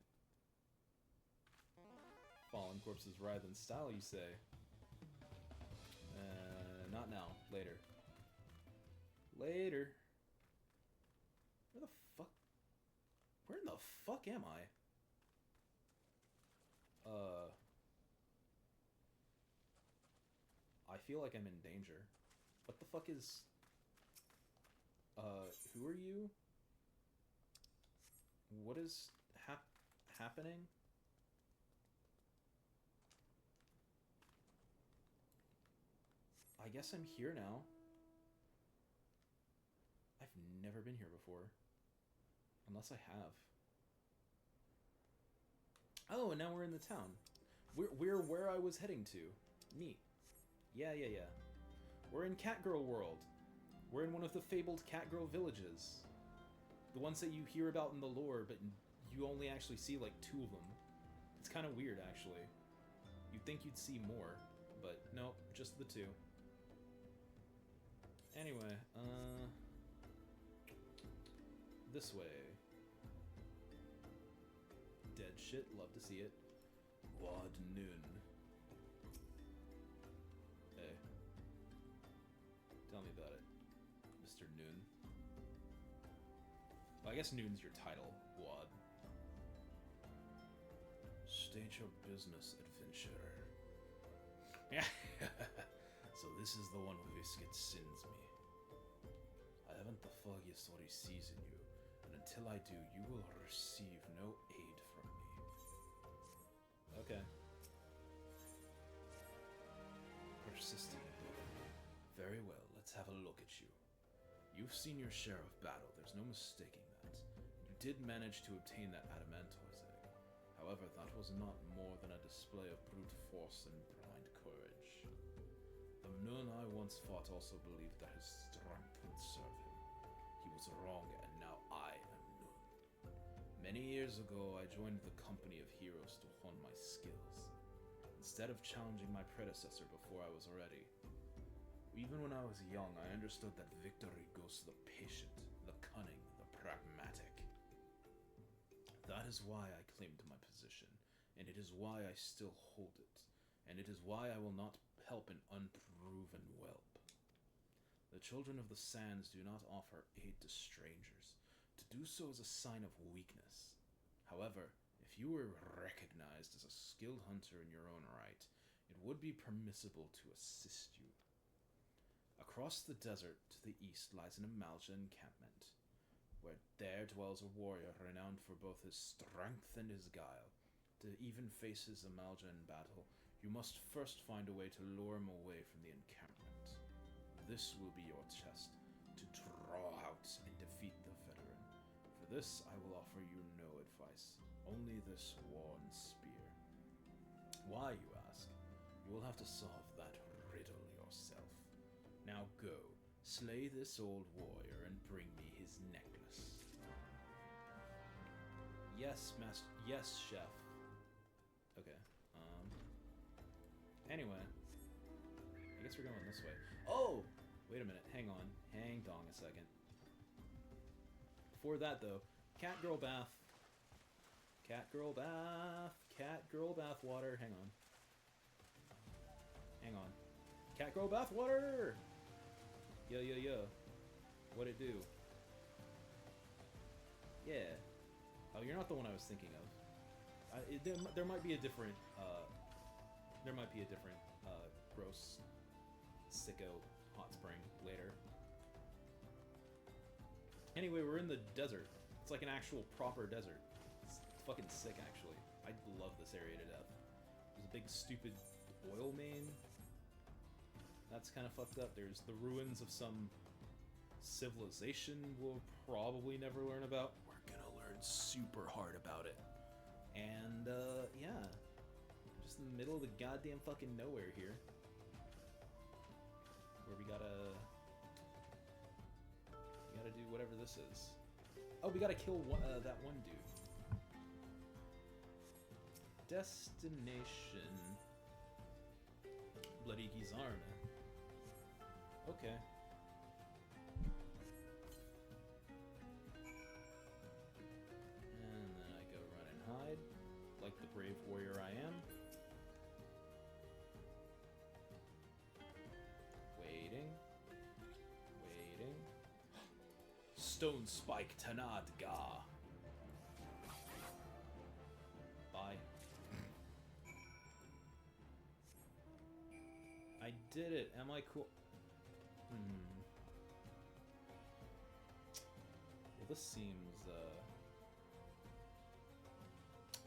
Fallen corpses writhe in style, you say? Not now. Later. Later. Where the fuck? Where in the fuck am I? I feel like I'm in danger. What the fuck is... who are you? What is happening? I guess I'm here now. I've never been here before. Unless I have. Oh, and now we're in the town. We're where I was heading to. Neat. Yeah. We're in Catgirl World. We're in one of the fabled Catgirl villages. The ones that you hear about in the lore, but you only actually see like 2 of them. It's kind of weird, actually. You'd think you'd see more, but nope, just the 2. Anyway, this way. Dead shit, love to see it. Wad Noon. Hey. Tell me about it, Mr. Noon. Well, I guess Noon's your title, Wad. State your business, adventurer. Yeah. So this is the one who Viscid sends me. I haven't the foggiest what he sees in you, and until I do, you will receive no aid from me. Okay. Persistent. Very well, let's have a look at you. You've seen your share of battle, there's no mistaking that. You did manage to obtain that adamantoise egg. However, that was not more than a display of brute force and blind courage. The Nun I once fought also believed that his strength would serve him. He was wrong, and now I am Nun. Many years ago, I joined the company of heroes to hone my skills. instead of challenging my predecessor before I was ready. Even when I was young, I understood that victory goes to the patient, the cunning, the pragmatic. That is why I claimed my position, and it is why I still hold it, and it is why I will not help an unproven whelp. The children of the sands do not offer aid to strangers. To do so is a sign of weakness. However, if you were recognized as a skilled hunter in your own right, it would be permissible to assist you. Across the desert to the east lies an Amalja encampment, where there dwells a warrior renowned for both his strength and his guile. To even face his Amalja in battle, you must first find a way to lure him away from the encampment. This will be your test, to draw out and defeat the veteran. For this, I will offer you no advice, only this worn spear. Why, you ask? You will have to solve that riddle yourself. Now go, slay this old warrior and bring me his necklace. Yes, master. Yes, chef. Okay. Anyway, I guess we're going this way. Oh, wait a minute. Hang on. Hang dong a second. Before that, though, cat girl bath. Cat girl bath. Cat girl bath water. Hang on. Hang on. Cat girl bath water. Yo, yo, yo. What'd it do? Yeah. Oh, you're not the one I was thinking of. There might be a different, gross, sicko hot spring later. Anyway, we're in the desert. It's like an actual proper desert. It's fucking sick, actually. I love this area to death. There's a big, stupid oil main. That's kind of fucked up. There's the ruins of some civilization we'll probably never learn about. We're gonna learn super hard about it. And, yeah. Just in the middle of the goddamn fucking nowhere here. Where we gotta do whatever this is. Oh, we gotta kill that one dude. Destination. Bloody Gizarna. Okay. And then I go run and hide, like the brave warrior I am. Waiting. Waiting. Stone Spike Tanadga. Bye. I did it. Am I cool? Well, this seems,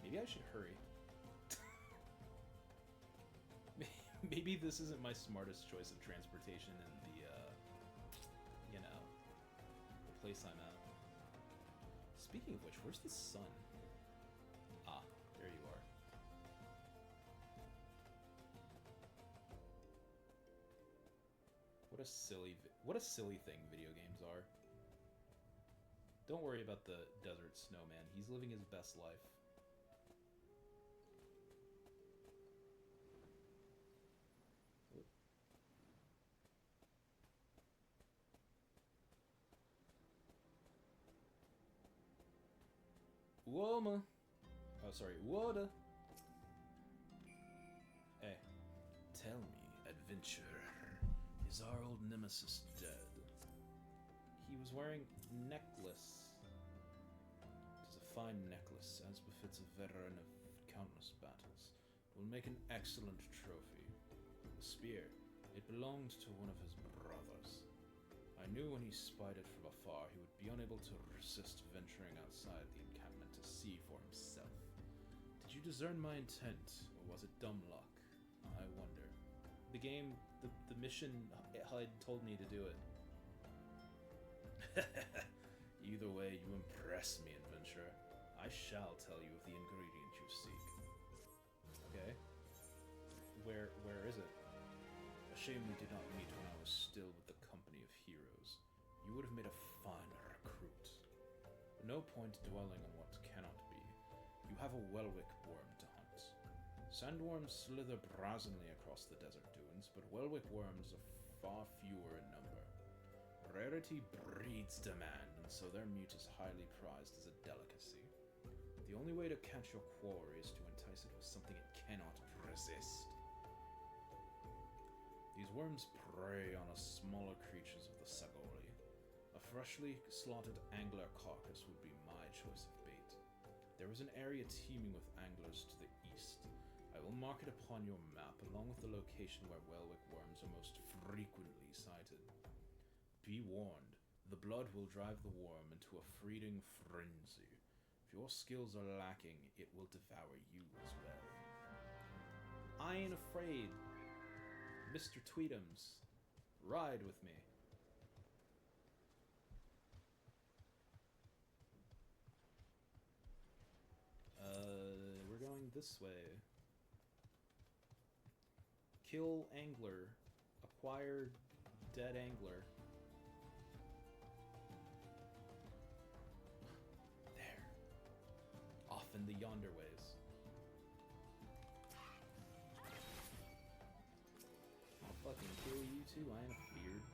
maybe I should hurry. Maybe this isn't my smartest choice of transportation in the, you know, the place I'm at. Speaking of which, where's the sun? Ah, there you are. What a silly thing video games are. Don't worry about the desert snowman. He's living his best life. Woma. Oh, sorry. Woda. Hey. Tell me, adventurer. Is our old nemesis dead? He was wearing a necklace. It is a fine necklace, as befits a veteran of countless battles. It will make an excellent trophy. The spear. It belonged to one of his brothers. I knew when he spied it from afar, he would be unable to resist venturing outside the encampment to see for himself. Did you discern my intent, or was it dumb luck? I wonder. The game, the mission HUD told me to do it. Either way, you impress me, adventurer. I shall tell you of the ingredient you seek. Okay. Where is it? A shame we did not meet when I was still with the company of heroes. You would have made a fine recruit. But no point dwelling on what cannot be. You have a Welwick worm to hunt. Sandworms slither brazenly across the desert dunes, but Welwick worms are far fewer in number. Rarity breeds demand, and so their meat is highly prized as a delicacy. The only way to catch your quarry is to entice it with something it cannot resist. These worms prey on the smaller creatures of the Sagoli. A freshly slaughtered angler carcass would be my choice of bait. There is an area teeming with anglers to the east. I will mark it upon your map, along with the location where Welwick worms are most frequently sighted. Be warned, the blood will drive the worm into a feeding frenzy. If your skills are lacking, it will devour you as well. I ain't afraid. Mr. Tweetums, ride with me. We're going this way. Kill angler. Acquire dead angler. There. Off in the yonder ways. I'll fucking kill you too, I am feared.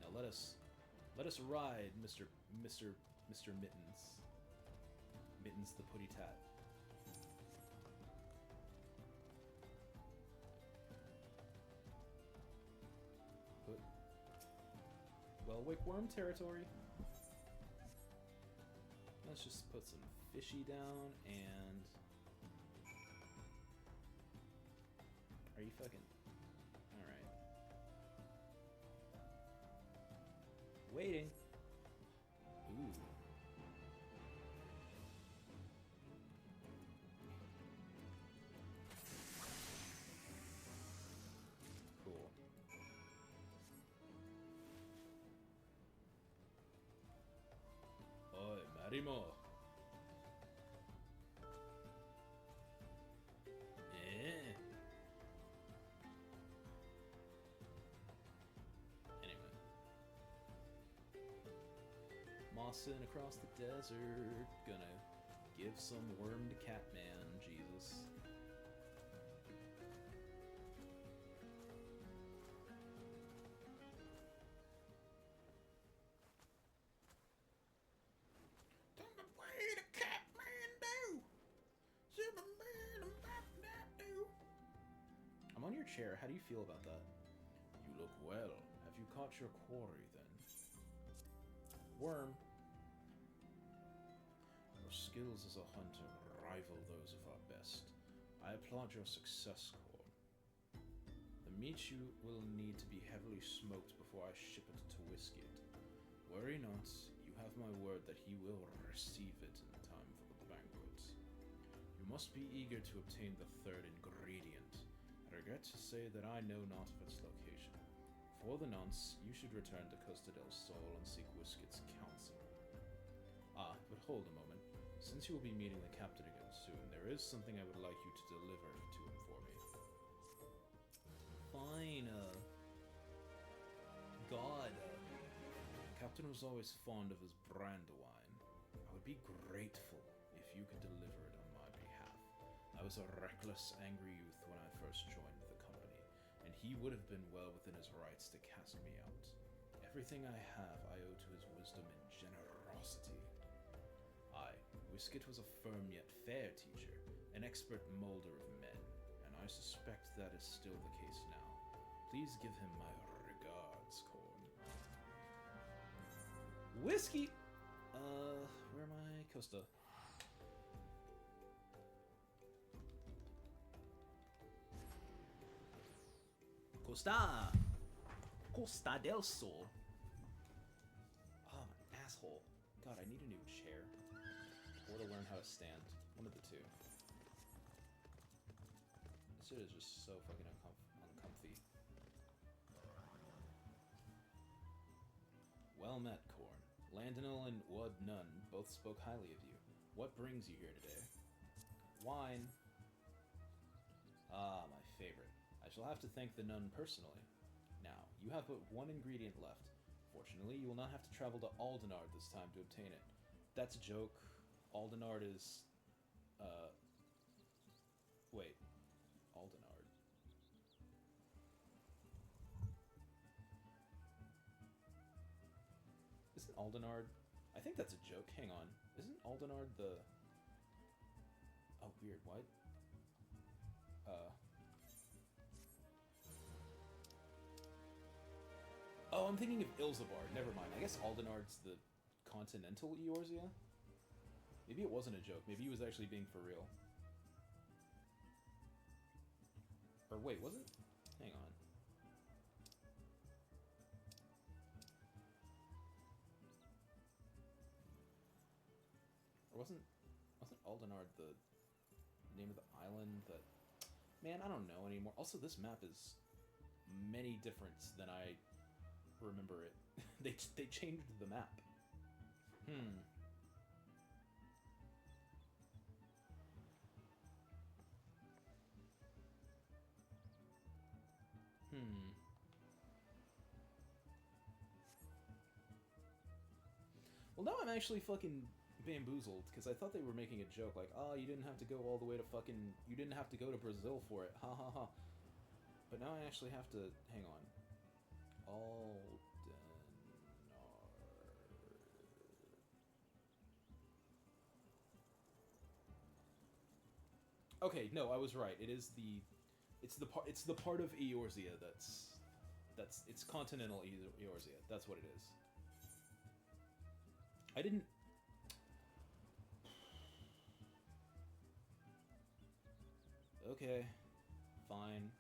Now let us ride, Mr. Mittens. Mittens the Putty Tat. Welwick worm territory. Let's just put some fishy down and... Are you fucking... Alright. Waiting. Ooh. Cool. Oi, Marimo. Mossing across the desert, gonna give some worm to Catman, Jesus. I'm on your chair. How do you feel about that? You look well. Have you caught your quarry then? Worm. Your skills as a hunter rival those of our best. I applaud your success, Corn. The meat you will need to be heavily smoked before I ship it to Whisket. Worry not, you have my word that he will receive it in time for the banquet. You must be eager to obtain the third ingredient. I regret to say that I know not of its location. For the nonce, you should return to Costa del Sol and seek Whisket's counsel. Ah, but hold a moment. Since you will be meeting the captain again soon, there is something I would like you to deliver to him for me. Fine, God. The captain was always fond of his brandywine. I would be grateful if you could deliver it on my behalf. I was a reckless, angry youth when I first joined the company, and he would have been well within his rights to cast me out. Everything I have I owe to his wisdom and generosity. Whisket was a firm yet fair teacher, an expert molder of men, and I suspect that is still the case now. Please give him my regards, Corn. Whiskey! Where am I? Costa. Costa del Sol. Oh, my asshole. God, I need a new chair. Or to learn how to stand. One of the two. This shit is just so fucking uncomfy. Well met, Corn. Landinel and Wud Nun both spoke highly of you. What brings you here today? Wine. Ah, my favorite. I shall have to thank the nun personally. Now, you have but one ingredient left. Fortunately, you will not have to travel to Aldenard this time to obtain it. That's a joke. Aldenard is, Wait. Aldenard. Isn't Aldenard... I think that's a joke. Hang on. Isn't Aldenard the... Oh, weird. What? Oh, I'm thinking of Ilzabard. Never mind. I guess Aldenard's the continental Eorzea? Maybe it wasn't a joke. Maybe he was actually being for real. Or wait, was it? Hang on. Or wasn't Aldenard the name of the island that... Man, I don't know anymore. Also, this map is many different than I remember it. They changed the map. Well, now I'm actually fucking bamboozled, because I thought they were making a joke, like, oh, you didn't have to go all the way to fucking... You didn't have to go to Brazil for it, ha ha ha. But now I actually have to... Hang on. Aldenard... Okay, no, I was right. It is the... It's the part of Eorzea that's... It's continental Eorzea. That's what it is. I didn't... Okay, fine.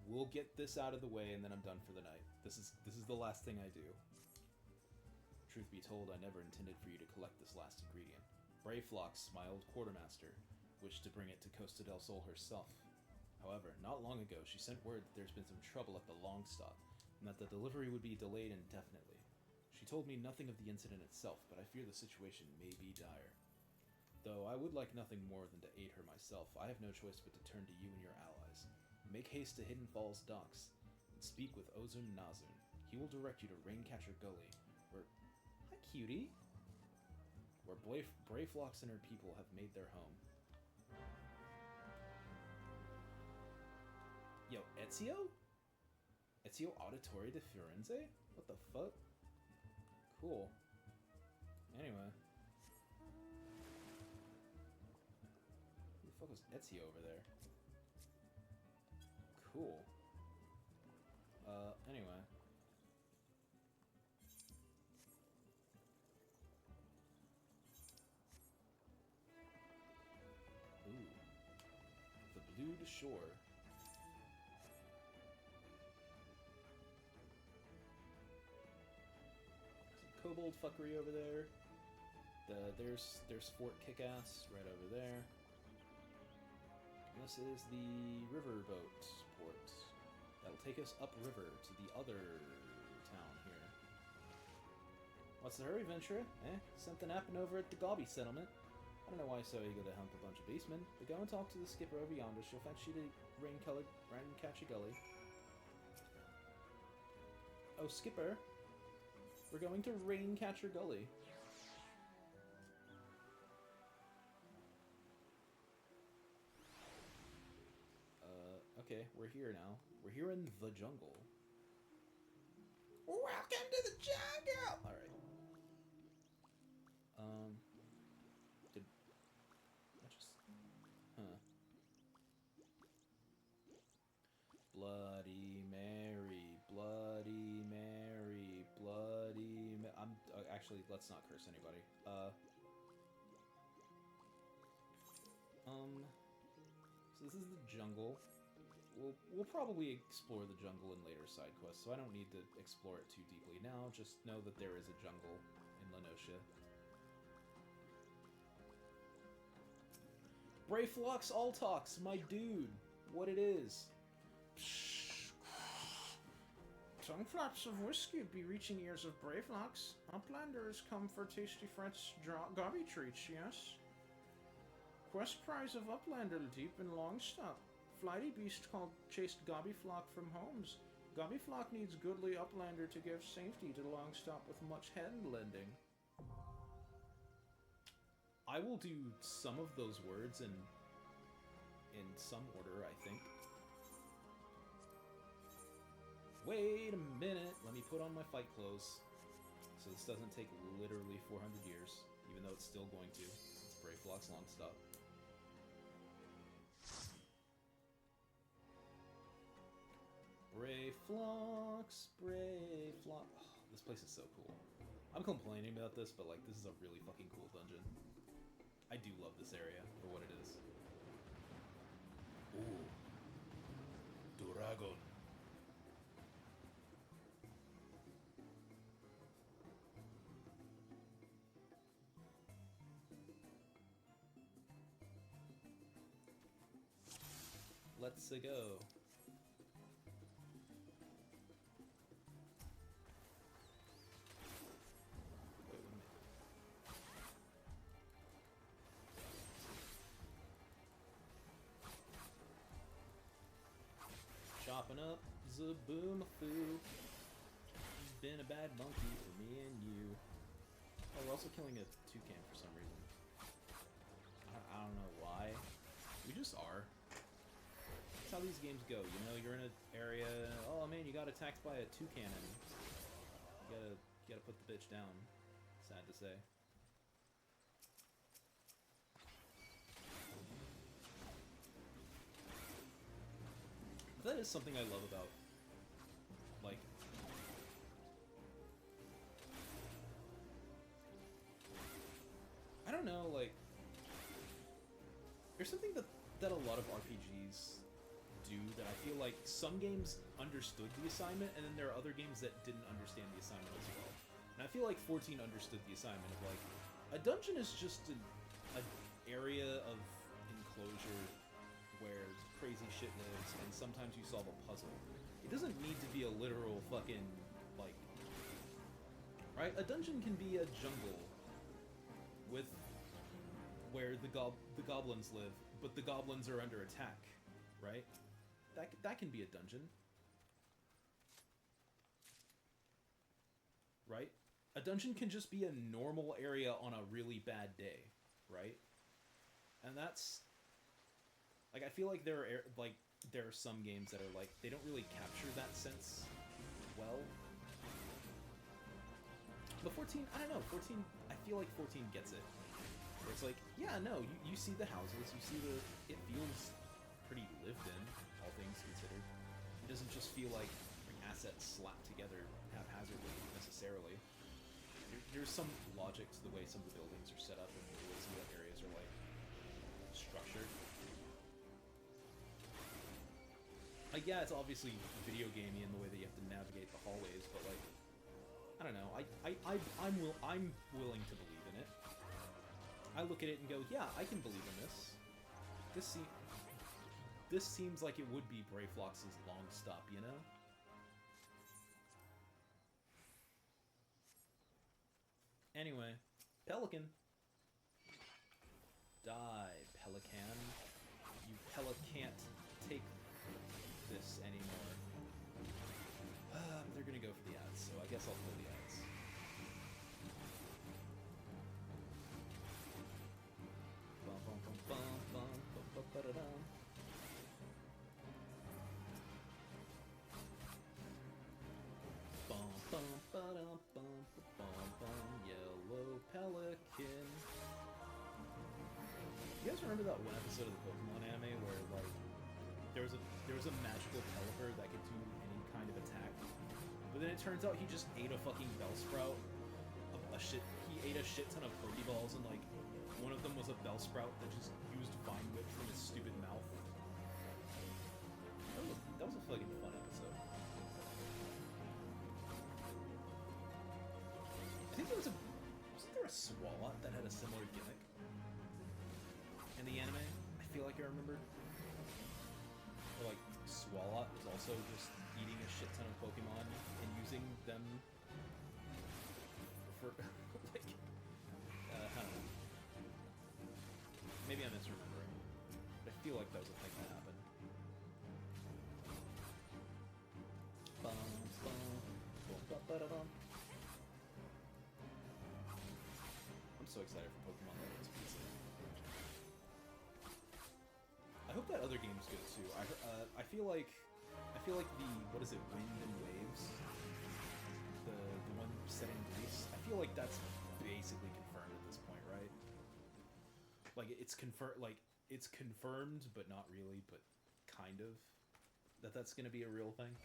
We'll get this out of the way, and then I'm done for the night. This is the last thing I do. Truth be told, I never intended for you to collect this last ingredient. Brayflox, my old quartermaster, wished to bring it to Costa del Sol herself. However, not long ago, she sent word that there's been some trouble at the Longstop, and that the delivery would be delayed indefinitely. She told me nothing of the incident itself, but I fear the situation may be dire. Though I would like nothing more than to aid her myself, I have no choice but to turn to you and your allies. Make haste to Hidden Falls docks, and speak with Ozun Nazun. He will direct you to Raincatcher Gully, where... Hi, cutie! Where Brayflox and her people have made their home. Yo, Ezio? Ezio Auditore de Firenze? What the fuck? Cool. Anyway. Who the fuck was Ezio over there? Cool. Anyway. Ooh. The Blue Shore. Some kobold fuckery over there. There's Fort Kickass right over there. And this is the riverboat port. That'll take us upriver to the other town here. What's the hurry, Ventura? Something happened over at the Gobby settlement. I don't know why so eager to hump a bunch of beastmen, but go and talk to the skipper over yonder. She'll fetch you to Raincatcher Gully. Oh, skipper. We're going to Raincatcher Gully. Okay, we're here now. We're here in the jungle. Welcome to the jungle! Alright. Did... I just... Huh. Bloody Mary, Bloody Mary, Bloody Ma... actually, let's not curse anybody. So this is the jungle. We'll probably explore the jungle in later side quests, so I don't need to explore it too deeply now. Just know that there is a jungle in Lenocia. Brayflox Altox, my dude! What it is? Tongue flaps of whiskey be reaching ears of Brayflox. Uplanders come for tasty French gobby treats, yes? Quest prize of Uplander deep in Longstop. Flighty beast called chased Gobbyflock from homes. Gobbyflock needs goodly Uplander to give safety to Longstop with much hand lending. I will do some of those words in in some order, I think. Wait a minute, let me put on my fight clothes. So this doesn't take literally 400 years, even though it's still going to. It's Brave Flux long stop. Brave Flux, Brave Flux. Oh, this place is so cool. I'm complaining about this, but like, this is a really fucking cool dungeon. I do love this area for what it is. Ooh. Dragon. Let's go. Chopping up Zaboomafoo. He's been a bad monkey for me and you. Oh, we're also killing a toucan for some reason. I don't know why. We just are. That's how these games go, you know? You're in an area, oh man, you got attacked by a toucan. You gotta put the bitch down. Sad to say. That is something I love about, like, I don't know, like, there's something that a lot of RPGs do that I feel like some games understood the assignment, and then there are other games that didn't understand the assignment as well. And I feel like 14 understood the assignment of, like, a dungeon is just an area of enclosure where crazy shit lives, and sometimes you solve a puzzle. It doesn't need to be a literal fucking, like... Right? A dungeon can be a jungle with... where the goblins live, but the goblins are under attack, right? That can be a dungeon. Right? A dungeon can just be a normal area on a really bad day, right? And that's... Like, I feel like there are some games that are like, they don't really capture that sense well. But 14, I don't know, 14, I feel like 14 gets it. Where it's like, yeah, no, you see the houses, you see it feels pretty lived in, all things considered. It doesn't just feel like assets slapped together haphazardly, necessarily. There's some logic to the way some of the buildings are set up and the way some of the areas are, like, structured. Like, yeah, it's obviously video gamey in the way that you have to navigate the hallways, but, like, I don't know, I'm willing to believe in it. I look at it and go, yeah, I can believe in this. This seems like it would be Brave Flux's long stop, you know? Anyway, Pelican. Die, Pelican. You can't take this anymore. They're gonna go for the ads, so I guess I'll pull the ads. Bum bum bum bum bum bum bum ba da dum. Bum bum ba dum bum bum bum. Yellow Pelican. You guys remember that one episode of the Pokemon anime where, like, there was a magical Pelipper that could do any kind of attack, but then it turns out he just ate a fucking Bellsprout. He ate a shit ton of Pokeballs, and, like, one of them was a Bellsprout that just used Vine Whip from his stupid mouth. That was a fucking fun episode. I think wasn't there a Swalot that had a similar gimmick in the anime? I feel like I remembered. Or, like, Swalot was also just eating a shit ton of Pokemon and using them for, like, I don't know. Maybe I'm misremembering, but I feel like that was a thing that happened. Bum, bum, bum, bum, ba-da-bum. I'm so excited for Pokemon Legends Pizza. I hope bet other games go too. I feel like the, what is it, Wind and Waves, the one set in Greece. I feel like that's basically confirmed at this point, right? Like it's confirmed, but not really, but kind of, that's gonna be a real thing.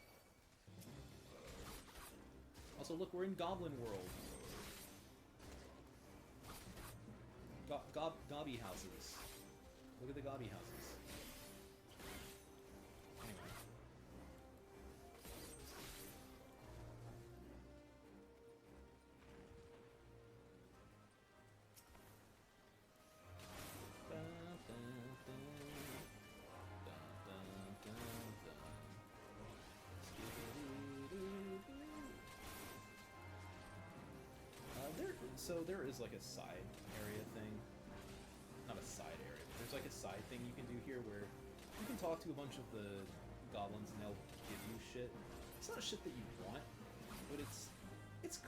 Also, look, we're in Goblin World. Gobby houses. Look at the gobby houses. Anyway. So there is like a side area thing. Not a side area, but there's like a side thing you can do here where you can talk to a bunch of the goblins and they'll give you shit. It's not shit that you want, but it's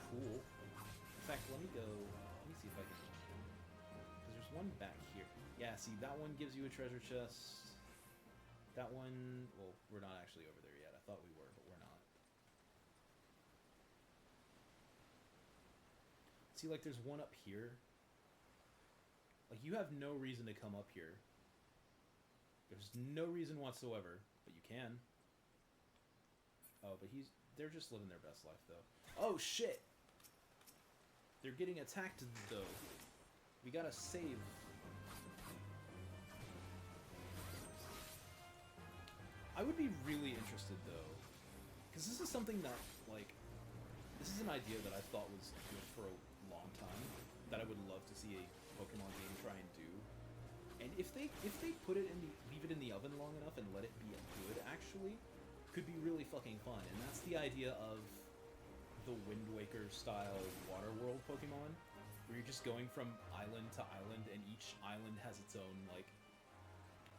cool. In fact, let me see if I can, because there's one back here. Yeah, see, that one gives you a treasure chest. That one, well, we're not actually over there yet. I thought we were, but we're not. See, like, there's one up here. Like, you have no reason to come up here. There's no reason whatsoever, but you can. Oh, but they're just living their best life, though. Oh, shit! They're getting attacked, though. We gotta save. I would be really interested, though. Because this is something that, like, this is an idea that I thought was good for a long time, that I would love to see a Pokemon game try and do. And if they put it in leave it in the oven long enough and let it be good, actually, could be really fucking fun. And that's the idea of the Wind Waker style water world Pokemon, where you're just going from island to island and each island has its own like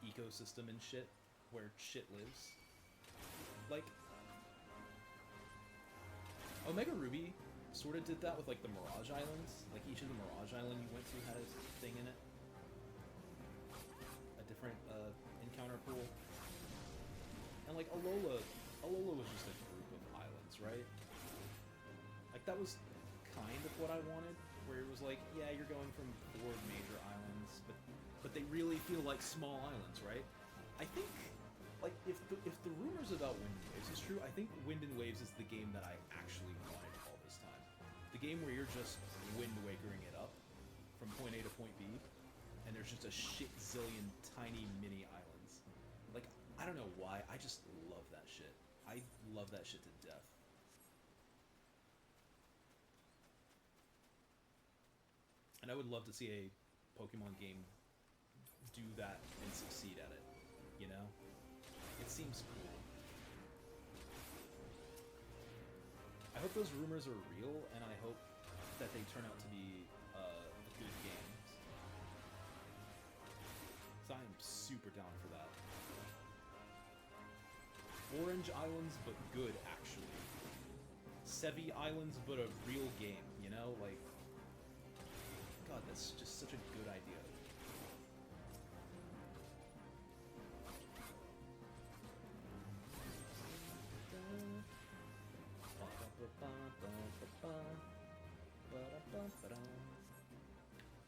ecosystem and shit where shit lives. Like Omega Ruby sort of did that with like the Mirage Islands. Like each of the Mirage Island you went to had a thing in it, a different encounter pool. And like Alola was just a group of islands, right? Like that was kind of what I wanted, where it was like, yeah, you're going from 4 major islands, but they really feel like small islands, right? I think, like, if the rumors about Wind and Waves is true, I think Wind and Waves is the game that I actually wanted all this time. The game where you're just Wind Wakering it up from point A to point B, and there's just a shit zillion tiny mini islands. Like, I don't know why, I just love that shit. I love that shit to death. And I would love to see a Pokemon game do that and succeed at it, you know? It seems cool. I hope those rumors are real, and I hope that they turn out to be good games. So I am super down for that. Orange Islands, but good, actually. Sevi Islands, but a real game, you know? Like, God, that's just such a good idea.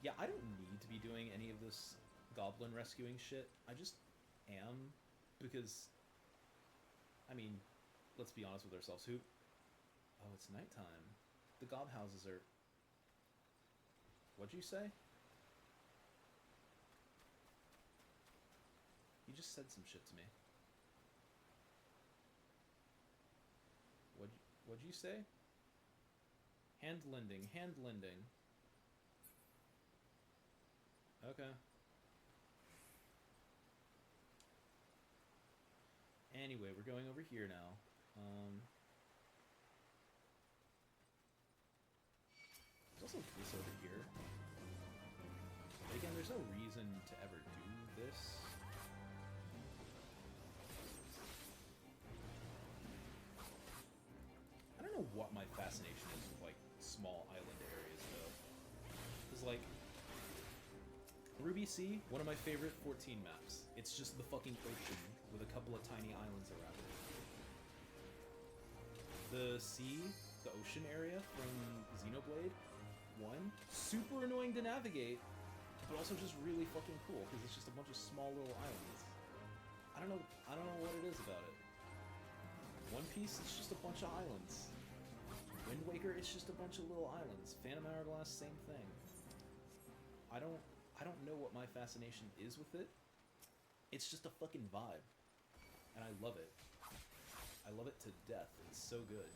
Yeah, I don't need to be doing any of this goblin rescuing shit. I just am, because, I mean, let's be honest with ourselves. Oh, it's nighttime. The gob houses are... What'd you say? You just said some shit to me. What'd you say? Hand lending, hand lending. Okay. Anyway, we're going over here now. There's also this over here. But again, there's no reason to ever do this. I don't know what my fascination is with, like, small island areas, though. Because, like, Ruby NPC, one of my favorite 14 maps. It's just the fucking ocean with a couple of tiny islands around it. The sea, the ocean area from Xenoblade 1, super annoying to navigate, but also just really fucking cool because it's just a bunch of small little islands. I don't know what it is about it. One Piece, it's just a bunch of islands. Wind Waker, it's just a bunch of little islands. Phantom Hourglass, same thing. I don't know what my fascination is with it. It's just a fucking vibe. And I love it. I love it to death. It's so good.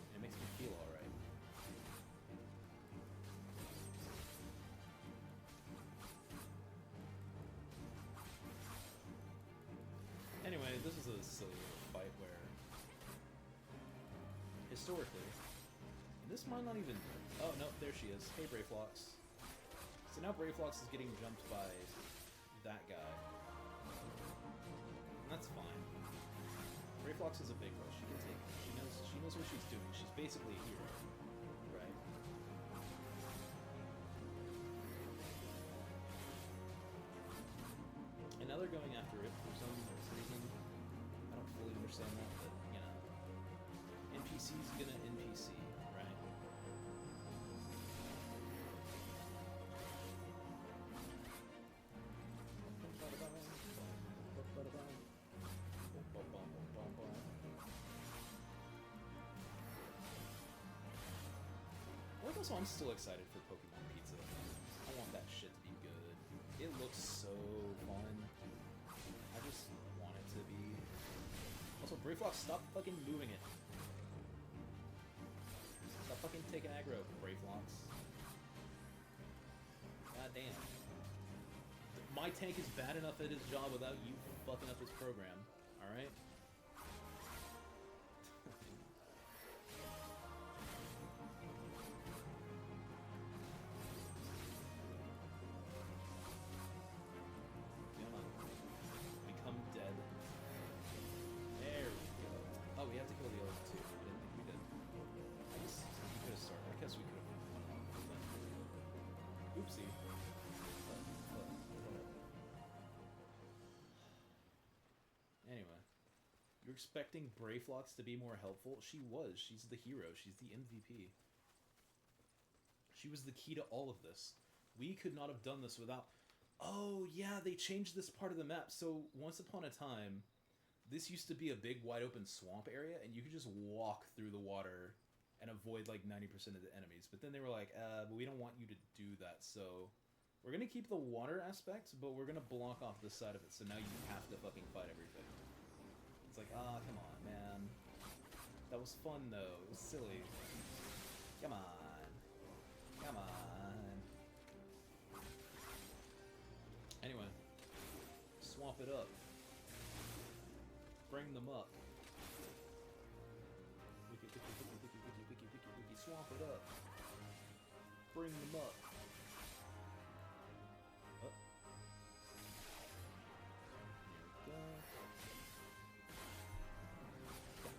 And it makes me feel alright. Anyway, this is a silly little fight where historically, and this might not even... Oh, no, there she is. Hey, Brayflox. So now Brayflox is getting jumped by that guy. And that's fine. Brayflox is a big girl. She can take it. She knows what she's doing. She's basically a hero, right? And now they're going after it for some reason. I don't fully understand that, but, you know. NPC's gonna NPC, right? Like, also, I'm still excited for Pokemon Pizza. I want that shit to be good. It looks so fun. I just want it to be. Also, Brayflox, stop fucking moving it. Stop fucking taking aggro, Brayflox. God damn. My tank is bad enough at his job without you fucking up his program, alright? Become dead. There we go. Oh, we have to kill the other two. I didn't think we did. I guess we could have started. I guess we could have. Oopsie. But whatever. Anyway. You're expecting Brayflox to be more helpful? She was. She's the hero. She's the MVP. She was the key to all of this. We could not have done this without... Oh, yeah, they changed this part of the map. So, once upon a time, this used to be a big, wide-open swamp area, and you could just walk through the water and avoid, like, 90% of the enemies. But then they were like, but we don't want you to do that, so... We're gonna keep the water aspect, but we're gonna block off this side of it, so now you have to fucking fight everything. It's like, come on, man. That was fun, though. It was silly. Come on. Come on. Anyway. Swamp it up. Bring them up. Wiki, wiki, wiki, wiki, wiki, wiki, wiki, wiki. Swamp it up. Bring them up. Up. Here we go.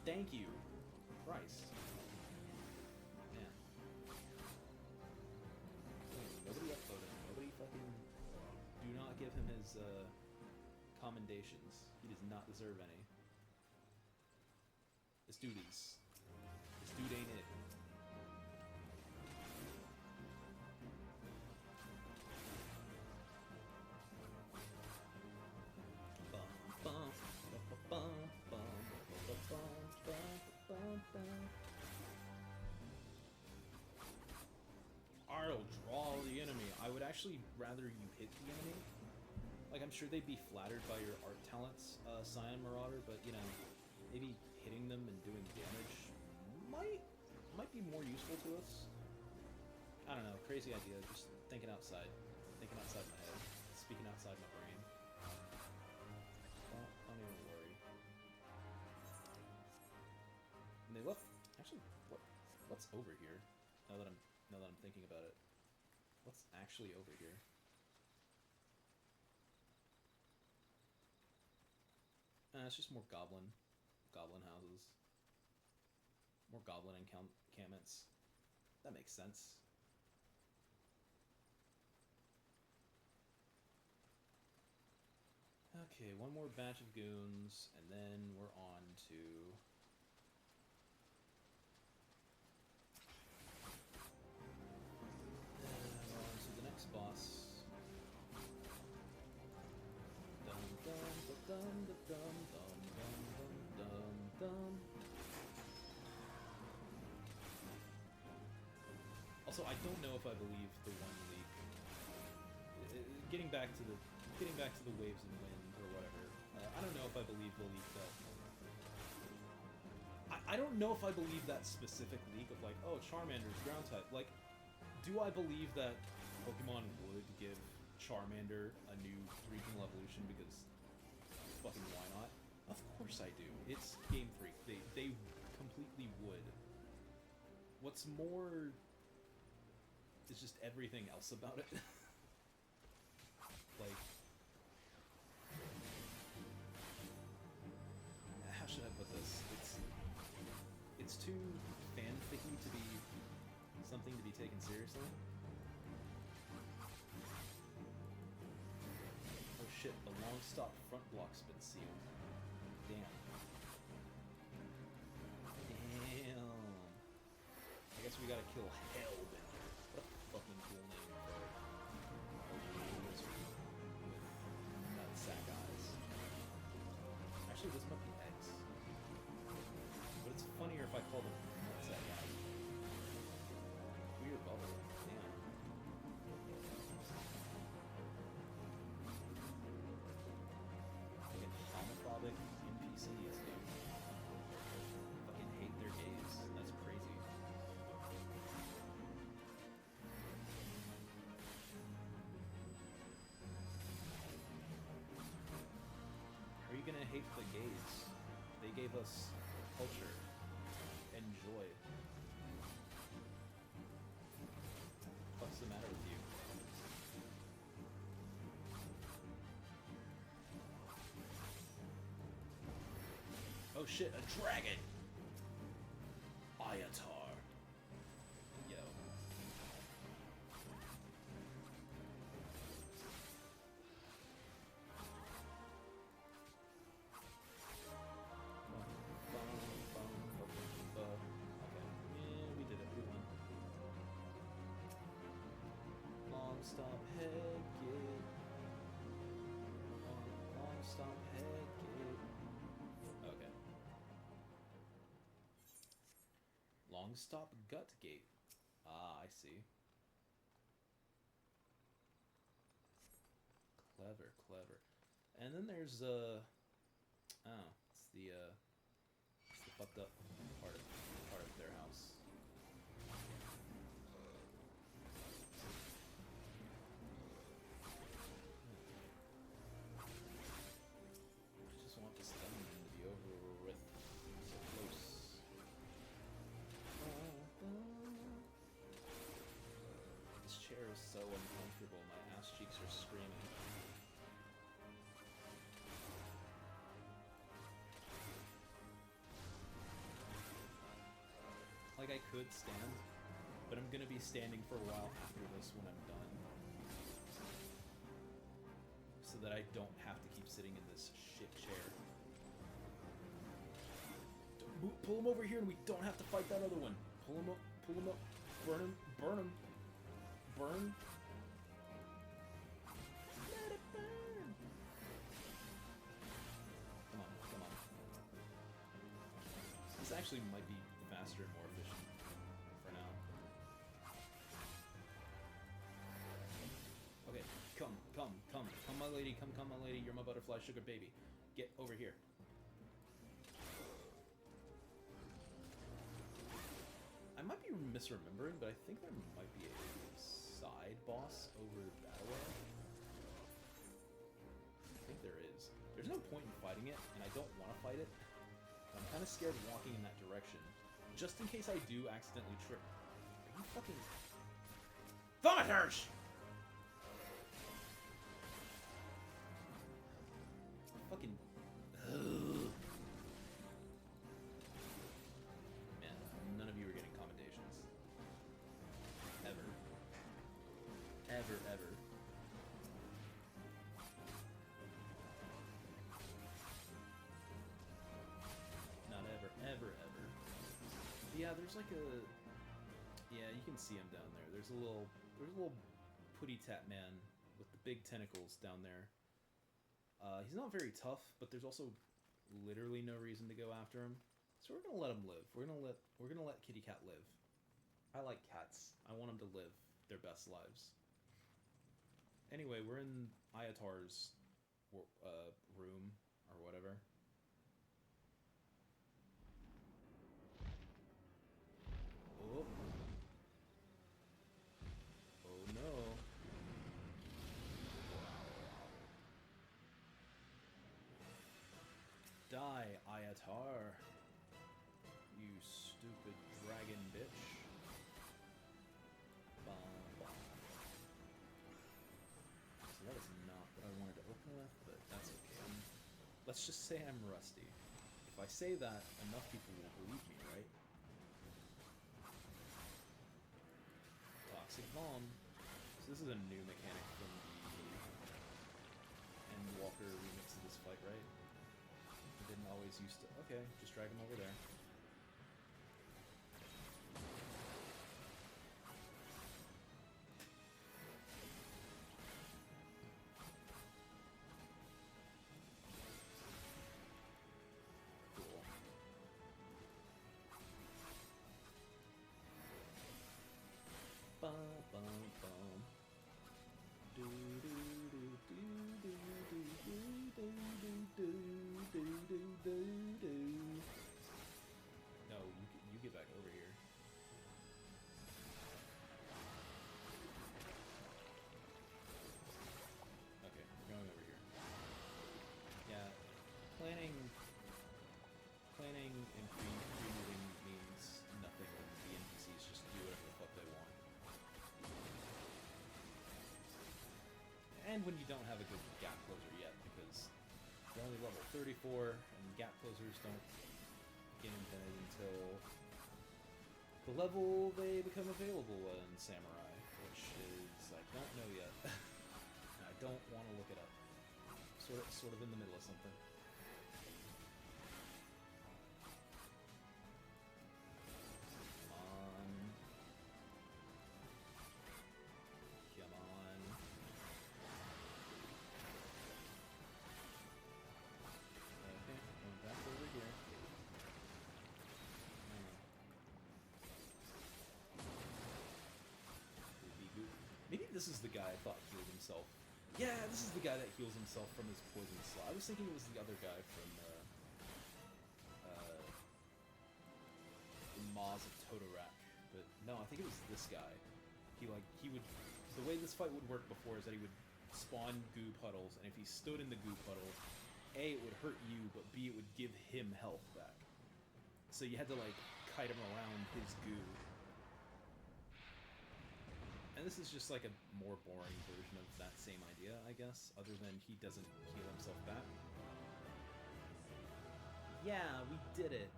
Thank you. Christ. Man. Nobody upvoted him. Nobody fucking... Do not give him his, commendations. He does not deserve any. This dude is... This dude ain't it. I'll draw the enemy. I would actually rather you hit the enemy. Like, I'm sure they'd be flattered by your art talents, Cyan Marauder, but, you know, maybe hitting them and doing damage might be more useful to us. I don't know, crazy idea, just thinking outside my head, speaking outside my brain. Don't even worry. And they left. Actually, what's over here? Now that I'm thinking about it, what's actually over here? It's just more goblin houses, more goblin encampments. That makes sense. Okay, one more batch of goons, and then we're on to... we're on to the next boss. Dum dum dum dum dum dum dum dum dum. Also, I don't know if I believe the one leak. Getting back to the waves and wind or whatever. I don't know if I believe the leak that. I don't know if I believe that specific leak of like, oh, Charmander's ground type. Like, do I believe that Pokemon would give Charmander a new regional evolution because fucking why not? Of course I do. It's Game Freak. They completely would. What's more is just everything else about it. Like, how should I put this? It's too fanficky to be something to be taken seriously. Oh shit, the long stop front block's been sealed. Damn. I guess we gotta kill Hellbender. What a fucking cool name for a wizard with sack eyes. Actually, this might be eggs. But it's funnier if I call them sack eyes. Weird bubble. Damn. Fucking homophobic NPCs, dude. Fucking hate their gays. That's crazy. Are you gonna hate the gays? They gave us culture and joy. What's the matter with you? Oh shit, a dragon! Ayatar. Yo. Stop head get. Long stop head get. Okay. Long stop gut gate. Ah, I see. Clever, clever. And then there's oh, it's the fucked up part of their house. So uncomfortable, my ass cheeks are screaming. Like, I could stand, but I'm gonna be standing for a while after this when I'm done. So that I don't have to keep sitting in this shit chair. Pull him over here and we don't have to fight that other one. Pull him up, burn him, burn him. Burn? Let it burn! Come on, come on. This actually might be faster and more efficient for now. Okay, come, my lady, come, my lady, you're my butterfly sugar baby. Get over here. I might be misremembering, but I think there might be a side boss over that way. I think there is. There's no point in fighting it, and I don't want to fight it. I'm kind of scared walking in that direction, just in case I do accidentally trip. Are you fucking... Vomiters! Fucking... Ugh. Man, none of you are getting commendations. Ever. Ever. Yeah, there's like a... Yeah, you can see him down there. There's a little putty tap man with the big tentacles down there. He's not very tough, but there's also literally no reason to go after him. So we're gonna let him live. We're gonna let Kitty Cat live. I like cats. I want them to live their best lives. Anyway, we're in Ayatar's room or whatever. Oh. Oh no. Die, Ayatar. You stupid dragon bitch. So that is not what I wanted to open with, but that's okay. Let's just say I'm rusty. If I say that, enough people will believe me, right? Toxic Bomb. So this is a new mechanic from the Endwalker remix of this fight, right? I didn't always used to... Okay, just drag him over there. No, you get back over here. Okay, we're going over here. Yeah, planning and pre-moving means nothing when the NPCs just do whatever the fuck they want. And when you don't have a good gap closer yet, because you're only level 34, and gap closers don't get invented until the level they become available in Samurai, which is, I don't know yet. And I don't want to look it up. Sort of in the middle of something. Maybe this is the guy I thought healed himself. Yeah, this is the guy that heals himself from his poison slot. I was thinking it was the other guy from the Maws of Totorak, but no, I think it was this guy. He would, the way this fight would work before is that he would spawn goo puddles, and if he stood in the goo puddle, A, it would hurt you, but B, it would give him health back. So you had to like kite him around his goo. And this is just like a more boring version of that same idea, I guess, other than he doesn't heal himself back. Yeah, we did it.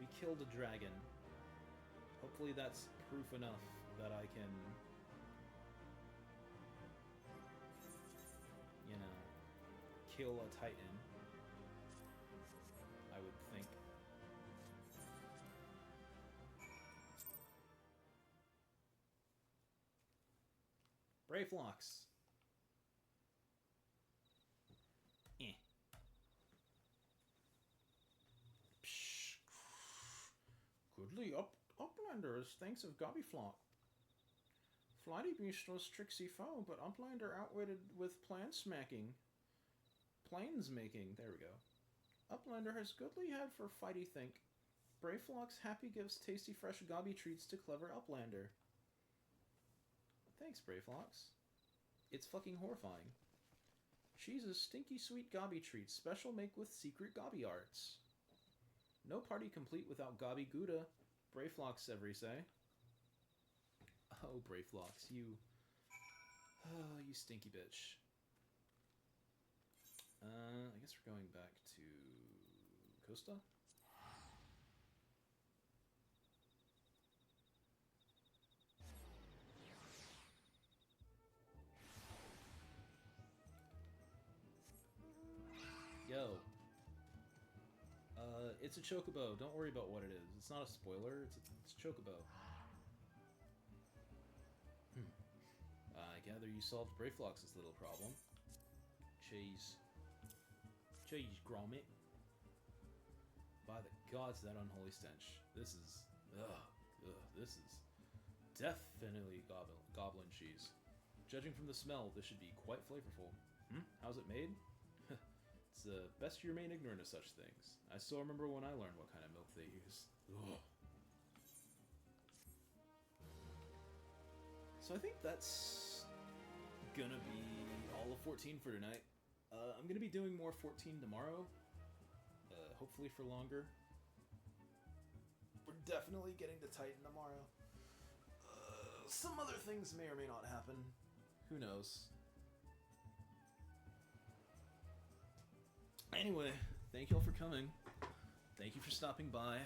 We killed a dragon. Hopefully that's proof enough that I can, you know, kill a titan, I would think. Brayflox. Psh. Goodly uplanders, thanks of Gobbyflock. Flighty Beast was tricksy foe, but Uplander outwitted with planesmaking. There we go. Uplander has goodly head for fighty think. Brayflox happy gives tasty fresh gobby treats to clever Uplander. Thanks, Brayflox. It's fucking horrifying. She's a stinky sweet gobby treat, special make with secret gobby arts. No party complete without gobby gouda. Brayflox, every say. Oh, Brayflox, you... Oh, you stinky bitch. I guess we're going back to Costa? Yo. It's a chocobo. Don't worry about what it is. It's not a spoiler. It's a chocobo. I gather you solved Brayflox's little problem. Cheese, grommet. By the gods, that unholy stench. This is... this is definitely goblin cheese. Judging from the smell, this should be quite flavorful. How's it made? It's best you remain ignorant of such things. I still remember when I learned what kind of milk they use. Ugh. So I think that's gonna be all of 14 for tonight. I'm gonna be doing more 14 tomorrow. Hopefully for longer. We're definitely getting to Titan tomorrow. Some other things may or may not happen. Who knows? Anyway, thank you all for coming. Thank you for stopping by.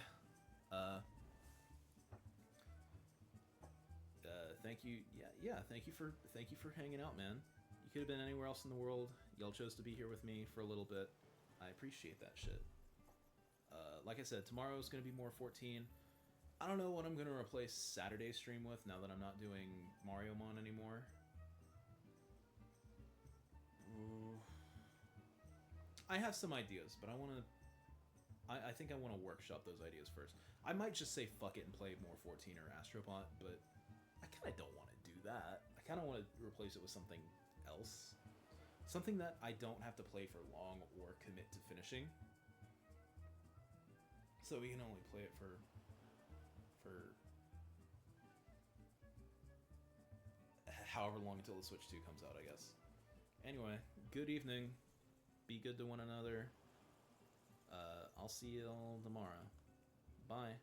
Thank you. Yeah. Thank you for hanging out, man. You could have been anywhere else in the world. Y'all chose to be here with me for a little bit. I appreciate that shit. Like I said, tomorrow is gonna be more 14. I don't know what I'm gonna replace Saturday's stream with now that I'm not doing Mario Mon anymore. I have some ideas, but I think I want to workshop those ideas first. I might just say fuck it and play more 14 or Astropot, but I kind of don't want to do that. I kind of want to replace it with something else. Something that I don't have to play for long or commit to finishing. So we can only play it for however long until the Switch 2 comes out, I guess. Anyway, good evening. Be good to one another. I'll see you all tomorrow. Bye.